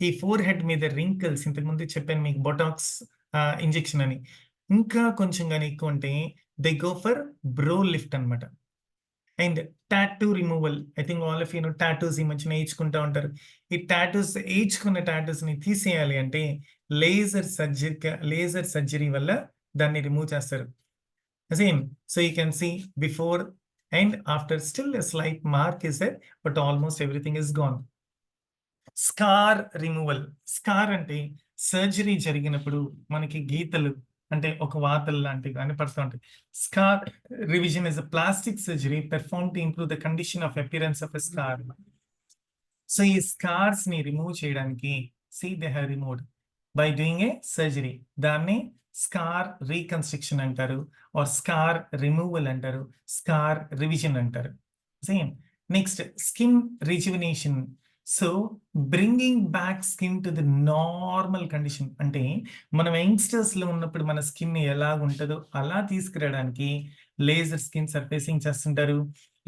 ఈ ఫోర్ హెడ్ మీద రింకిల్స్, ఇంతకుముందు చెప్పాను మీకు బొటాక్స్ ఇంజెక్షన్ అని. ఇంకా కొంచెం గాని ఎక్కువ ఉంటే they go for brow lift అన్నమాట. And tattoo removal. I think all of you know tattoos ఈ మధ్యన ఏయించుకుంటా ఉంటారు. ఈ టాటూస్ ఏయించుకున్న టాటూస్‌ని తీసేయాలి అంటే లేజర్ సర్జరీ వల్ల దాన్ని రిమూవ్ చేస్తారు. Same. So you can see before and after, still a slight mark is there, but almost everything is gone. Scar removal. Scar అంటే సర్జరీ జరిగినప్పుడు మనకి గీతలు అంటే ఒక వాతలు లాంటివి అని పడుతూ ఉంటాయి. Scar revision is a plastic surgery perform to improve the condition of appearance of a scar. So ఈ స్కార్స్ ని రిమూవ్ చేయడానికి they have removed by doing a surgery. దాన్ని స్కార్ రీకన్స్ట్రక్షన్ అంటారు, ఆర్ స్కార్ రిమూవల్ అంటారు, scar revision అంటారు. Same. Next skin rejuvenation. So bringing back skin to the normal condition అంటే మనం youngsters లో ఉన్నప్పుడు మన స్కిన్ ఎలా ఉంటుందో అలా తీసుకురావడానికి లేజర్ స్కిన్ సర్ఫేసింగ్ చేస్తుంటారు,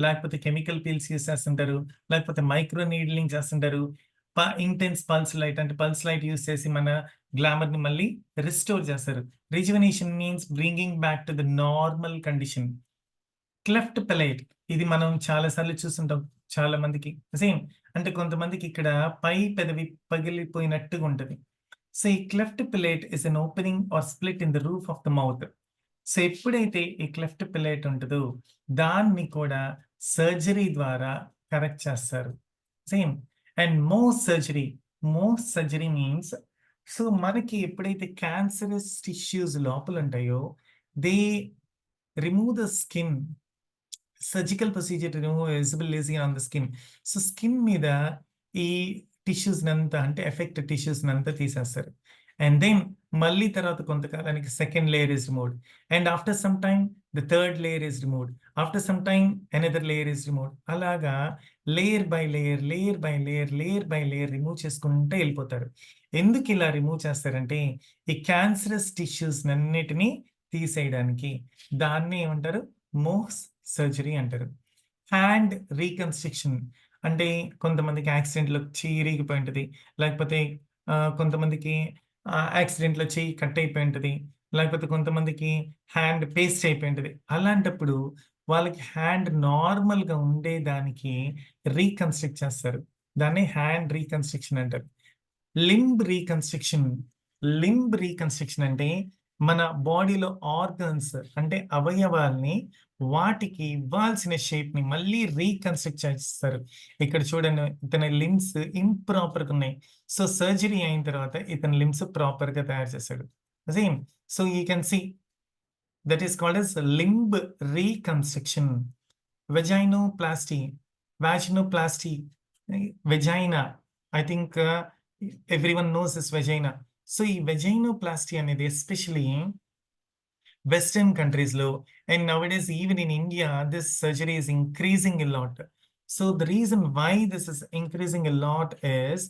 లేకపోతే కెమికల్ పీల్స్ యూస్ చేస్తుంటారు, లేకపోతే మైక్రో నీడ్లింగ్ చేస్తుంటారు, ఇంటెన్స్ పల్స్ లైట్ అంటే పల్స్ లైట్ యూస్ చేసి మన గ్లామర్ ని మళ్ళీ రిస్టోర్ చేస్తారు. Rejuvenation means bringing back to the normal condition. Cleft palate, ఇది మనం చాలా సార్లు చూస్తుంటాం చాలా మందికి. సేమ్ అంటే కొంతమందికి ఇక్కడ పై పెదవి పగిలిపోయినట్టుగా ఉంటది. సో ఈ cleft palate is an opening or split in the roof of the mouth. So ఎప్పుడైతే ఈ క్లెఫ్ట్ పెలైట్ ఉంటుందో దాన్ని కూడా సర్జరీ ద్వారా కరెక్ట్ చేస్తారు. Same. And most surgery means, so మనకి ఎప్పుడైతే క్యాన్సరస్ టిష్యూస్ లోపల ఉంటాయో they remove the skin. Surgical procedure to remove visible lazing on the skin. So skin మీద ఈ టిష్యూస్ నంతా అంటే ఎఫెక్ట్ టిష్యూస్ నంతా తీసేస్తారు. అండ్ దెన్ మళ్ళీ తర్వాత కొంతకాలానికి second layer is removed. And after some time the third layer is removed. After some time another layer is removed. అలాగా layer by layer, layer by layer, layer by layer remove చేసుకుంటూ వెళ్ళిపోతారు. ఎందుకు ఇలా remove చేస్తారంటే ఈ cancerous tissues అన్నిటినీ తీసేయడానికి. దాన్ని ఏమంటారు? మోస్ సర్జరీ అంటారు. హ్యాండ్ రీకన్స్ట్రక్షన్ అంటే కొంతమందికి యాక్సిడెంట్లో చెయ్యి ఇరిగిపోయి ఉంటుంది, లేకపోతే కొంతమందికి యాక్సిడెంట్లో చెయ్యి కట్ అయిపోయి ఉంటుంది, లేకపోతే కొంతమందికి హ్యాండ్ పేస్ట్ అయిపోయి ఉంటుంది. అలాంటప్పుడు వాళ్ళకి హ్యాండ్ నార్మల్గా ఉండేదానికి రీకన్స్ట్రక్ట్ చేస్తారు. దాన్ని హ్యాండ్ రీకన్స్ట్రక్షన్ అంటారు. Limb reconstruction. లింబ్ రీకన్స్ట్రక్షన్ అంటే మన బాడీలో ఆర్గన్స్ అంటే అవయవాల్ని వాటికి ఇవ్వాల్సిన షేప్ ని మళ్ళీ రీకన్స్ట్రక్ట్ చేస్తారు. ఇక్కడ చూడండి, ఇతని లిమ్స్ ఇంప్రాపర్ గా ఉన్నాయి. సో సర్జరీ అయిన తర్వాత ఇతని లిమ్స్ ప్రాపర్ గా తయారు చేశాడు. Same. So you can see that is called as limb reconstruction. Vaginoplasty. Vaginoplasty. Vagina. I think everyone knows this vagina. So ఈ vaginoplasty అనేది ఎస్పెషలీ వెస్టర్న్ కంట్రీస్ లో, and nowadays even in India this surgery is increasing a lot. So the reason why this is increasing a lot is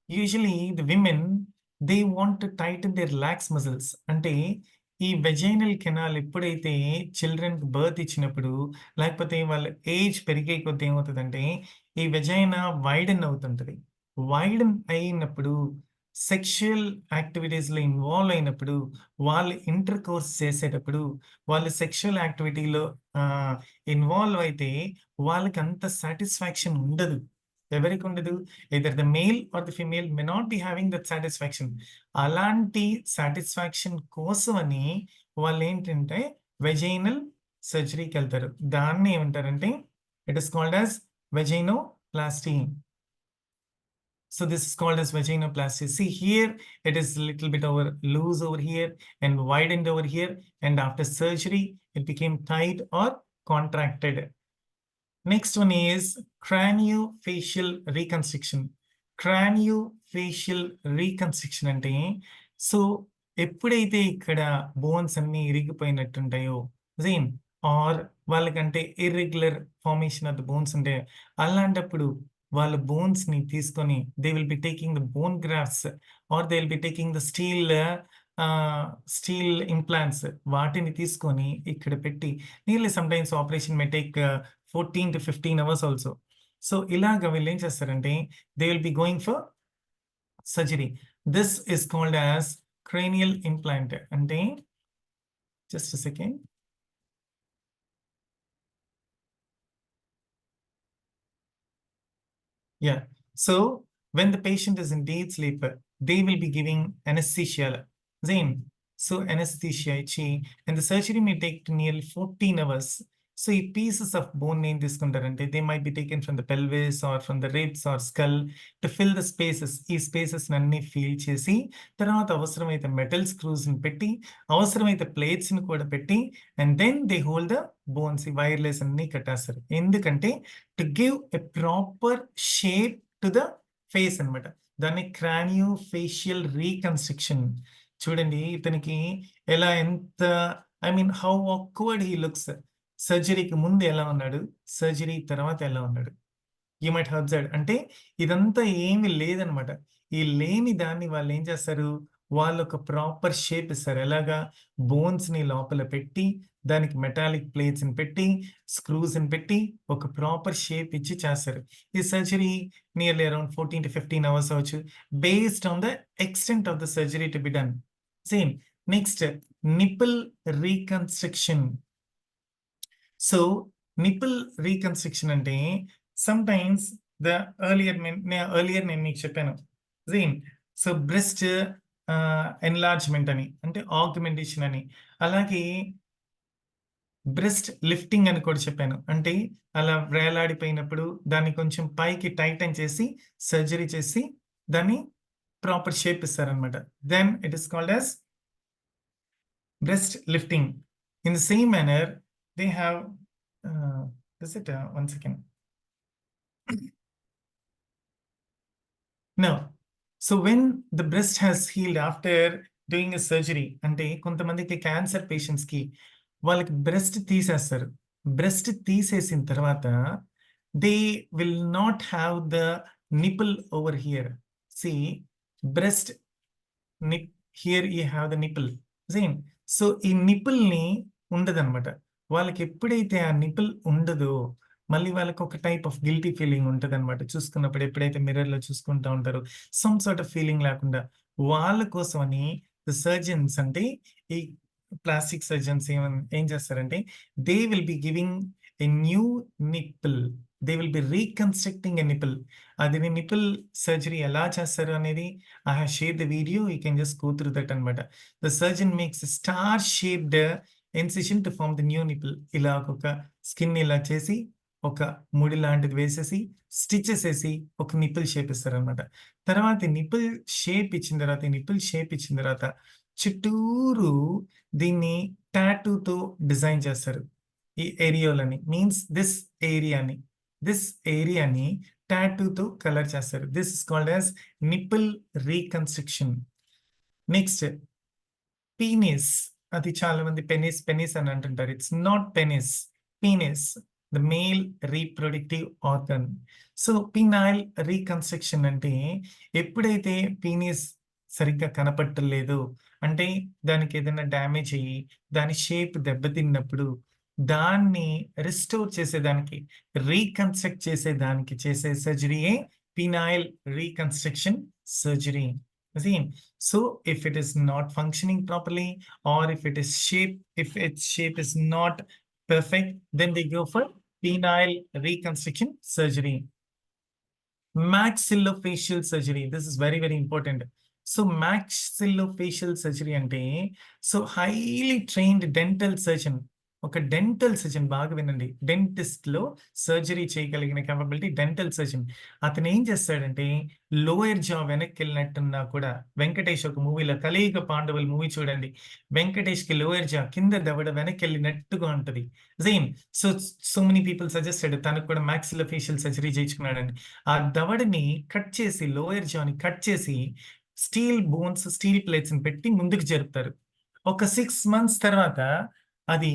usually the women, they want to tighten their lax muscles. అంటే ఈ vaginal canal ఎప్పుడైతే children birth ఇచ్చినప్పుడు లేకపోతే వాళ్ళ age పెరిగే కొద్దీ ఏమవుతుందంటే ఈ వెజైనా వైడన్ అవుతుంటది. వైడన్ అయినప్పుడు సెక్షువల్ యాక్టివిటీస్ లో ఇన్వాల్వ్ అయినప్పుడు, వాళ్ళు ఇంటర్ కోర్స్ చేసేటప్పుడు, వాళ్ళు సెక్షువల్ యాక్టివిటీలో ఇన్వాల్వ్ అయితే వాళ్ళకి అంత సాటిస్ఫాక్షన్ ఉండదు. ఎవరికి ఉండదు? Either the male or the female may not be having that satisfaction. అలాంటి సాటిస్ఫాక్షన్ కోసమని వాళ్ళు ఏంటంటే వెజైనల్ సర్జరీకి వెళ్తారు. దాన్ని ఏమంటారంటే it is called as వెజైనోప్లాస్టీ. So this is called as vaginoplasty. See here, it is a little bit loose over here and widened over here. And after surgery, it became tight or contracted. Next one is craniofacial reconstruction. Craniofacial reconstruction అంటే so ఎప్పుడైతే ఇక్కడ bones అన్ని ఇరిగిపోయినట్టుంటాయో same, or వాళ్ళకంటే irregular formation of the bones ఉంటాయో అలాంటప్పుడు వాళ్ళ bones ని తీసుకొని they will be taking the bone grafts or they will be taking the steel implants. వాటిని తీసుకొని ఇక్కడ పెట్టి nearly some times operation may take 14 to 15 hours also. So ఇలాగ వీళ్ళు ఏం చేస్తారంటే they will be going for surgery. This is called as cranial implant అంటే just second. Yeah. So when the patient is in deep sleep, they will be giving anesthesia. Zain. So anesthesia and the surgery may take to nearly 14 hours. So ఈ pieces of bone ఏం తీసుకుంటారంటే they might be taken from the pelvis or from the ribs or skull to fill the spaces. ఈ spaces అన్ని fill చేసి తర్వాత అవసరమైతే metal screws ని పెట్టి అవసరమైతే ప్లేట్స్ ని కూడా పెట్టి and then they hold the bones, ఈ వైర్లెస్ అన్ని కట్టేస్తారు. ఎందుకంటే to give a proper shape to the face అనమాట. దాన్ని క్రానియో ఫేషియల్ రీకన్స్ట్రక్షన్. చూడండి ఇతనికి ఎలా, ఎంత I mean how awkward he looks. సర్జరీకి ముందు ఎలా ఉన్నాడు, సర్జరీ తర్వాత ఎలా ఉన్నాడు. You might have observed. అంటే ఇదంతా ఏమీ లేదనమాట. ఈ లేని దాన్ని వాళ్ళు ఏం చేస్తారు, వాళ్ళు ఒక ప్రాపర్ షేప్ ఇస్తారు. ఎలాగా, బోన్స్ ని లోపల పెట్టి దానికి మెటాలిక్ ప్లేట్స్ ని పెట్టి స్క్రూస్ ని పెట్టి ఒక ప్రాపర్ షేప్ ఇచ్చి చేస్తారు. ఈ surgery nearly around 14 to 15 hours అవచ్చు, based on the extent of the surgery to be done. Same. Next, nipple reconstruction. So nipple reconstruction అంటే సమ్ టైమ్స్ ద ఎర్లియర్ నేను మీకు చెప్పాను జీన్. సో బ్రెస్ట్ ఎన్లార్జ్మెంట్ అని, అంటే ఆగ్మెంటేషన్ అని, అలాగే breast lifting అని కూడా చెప్పాను. అంటే అలా వేలాడిపోయినప్పుడు దాన్ని కొంచెం పైకి టైటన్ చేసి సర్జరీ చేసి దాన్ని ప్రాపర్ షేప్ ఇస్తారనమాట. Then it is called as breast lifting. In the same manner, they have, is it, one second. No. So when the breast has healed after doing a surgery, అంటే కొంతమందికి cancer patients కి వాళ్ళకి breast తీసేస్తారు. Breast తీసేసిన తర్వాత they will not have the nipple over here. See, breast nip, here you have the nipple. Same. So ఈ nipple ని ఉండదన్నమాట. వాళ్ళకి ఎప్పుడైతే ఆ నిపుల్ ఉండదో మళ్ళీ వాళ్ళకి ఒక టైప్ ఆఫ్ గిల్టీ ఫీలింగ్ ఉంటుంది అనమాట. చూసుకున్నప్పుడు ఎప్పుడైతే మిర్రర్ లో చూసుకుంటా ఉంటారో సమ్ సార్ట్ ఆఫ్ ఫీలింగ్ లేకుండా, వాళ్ళ కోసమని సర్జన్స్, అంటే ఈ ప్లాస్టిక్ సర్జన్స్ ఏం చేస్తారంటే they will be giving a new nipple. They will B reconstructing a nipple. అది నిపుల్ సర్జరీ ఎలా చేస్తారు అనేది I have shared the video. You can just go through that అనమాట. The surgeon makes a star shaped incision to form the new nipple. ఇలా ఒక skin ఇలా చేసి ఒక ముడి లాంటిది వేసేసి స్టిచెస్ వేసి ఒక నిపుల్ షేప్ ఇస్తారు అనమాట. తర్వాత నిపుల్ షేప్ ఇచ్చిన తర్వాత చుట్టూరు దీన్ని టాటూతో డిజైన్ చేస్తారు. ఈ ఏరియాలని మీన్స్ దిస్ ఏరియాని టాటూతో కలర్ చేస్తారు. This is called as nipple reconstruction. Next, penis. అది చాలా మంది పెనిస్ అని అంటుంటారు. It's not penis, penis, the male reproductive organ. So penile reconstruction అంటే ఎప్పుడైతే పీనిస్ సరిగ్గా కనపట్టలేదు, అంటే దానికి ఏదైనా డ్యామేజ్ అయ్యి దాని షేప్ దెబ్బతిన్నప్పుడు దాన్ని రిస్టోర్ చేసేదానికి, రీకన్స్ట్రక్ట్ చేసేదానికి చేసే సర్జరీయే penile reconstruction surgery. See, so if it is not functioning properly, or if its shape is not perfect, then they go for penile reconstruction surgery. Maxillofacial surgery. This is very, very important. So maxillofacial surgery ante, so highly trained dental surgeon, ఒక dental surgeon, బాగా వినండి, dentist లో surgery చేయగలిగిన capability dental surgeon. అతను ఏం చేస్తాడంటే lower జా వెనక్కి వెళ్ళినట్టున్నా కూడా, వెంకటేష్ ఒక మూవీలో కలయిక పాండవులు మూవీ చూడండి, వెంకటేష్ కి లోయర్ జా కింద దవడ వెనక్కి వెళ్ళినట్టుగా ఉంటది. Same. So many people suggested తనకు కూడా మాక్సిలోఫేషియల్ సర్జరీ చేయించుకున్నాడని. ఆ దవడని కట్ చేసి, లోయర్ జాని కట్ చేసి స్టీల్ బోన్స్, స్టీల్ ప్లేట్స్ ని పెట్టి ముందుకు జరుపుతారు. ఒక 6 months తర్వాత అది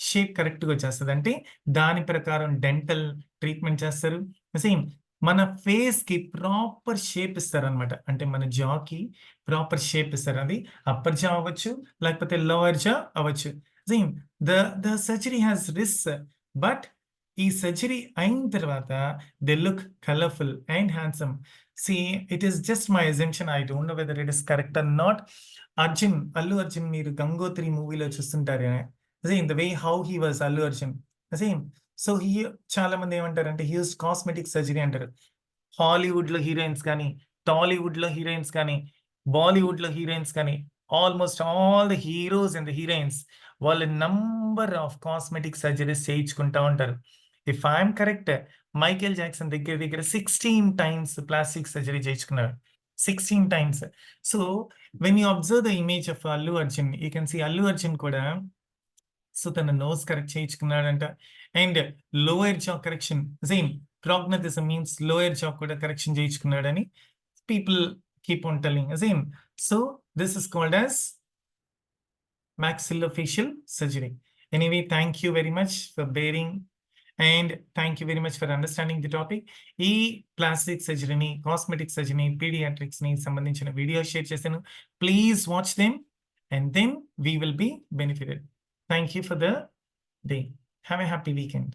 షేప్ కరెక్ట్ గా వచ్చేస్తుంది. అంటే దాని ప్రకారం డెంటల్ ట్రీట్మెంట్ చేస్తారు. సేమ్ మన ఫేస్ కి ప్రాపర్ షేప్ ఇస్తారు అనమాట. అంటే మన జాకి ప్రాపర్ షేప్ ఇస్తారు. అది అప్పర్ జా అవ్వచ్చు, లేకపోతే లోవర్ జా అవ్వచ్చు. Same. The surgery has risk, but ఈ సర్జరీ అయిన తర్వాత they look colourful and handsome. See it is just my assumption, I don't know whether it is correct or not. Allu Arjun మీరు గంగోత్రి మూవీలో చూస్తుంటారు, same the way how he was Allu Arjun, same. So చాలా మంది ఏమంటారంటే he use cosmetic surgery అంటారు. Hollywood లో heroines కానీ, టాలీవుడ్ లో హీరోయిన్స్ కానీ, బాలీవుడ్ లో హీరోయిన్స్ కానీ, almost all the heroes and the heroines వాళ్ళ నంబర్ ఆఫ్ కాస్మెటిక్ సర్జరీస్ చేయించుకుంటా ఉంటారు. If I'm correct, Michael Jackson దగ్గర దగ్గర 16 టైమ్స్ ప్లాస్టిక్ సర్జరీ చేయించుకున్నారు, 16 times. So when you observe the image of Allu Arjun, you can see Allu Arjun కూడా so తన nose correct చేయించుకున్నాడంట. And lower jaw correction, same prognathism means lower jaw కూడా correction చేయించుకున్నాడని people keep on telling, same. So this is called as maxillofacial surgery. Anyway, thank you very much for bearing and thank you very much for understanding the topic. ఈ plastic సర్జరీని, cosmetic సర్జరీని, paediatrics ని సంబంధించిన video share చేశాను. Please watch them and then we will be benefited. Thank you for the day. Have a happy weekend.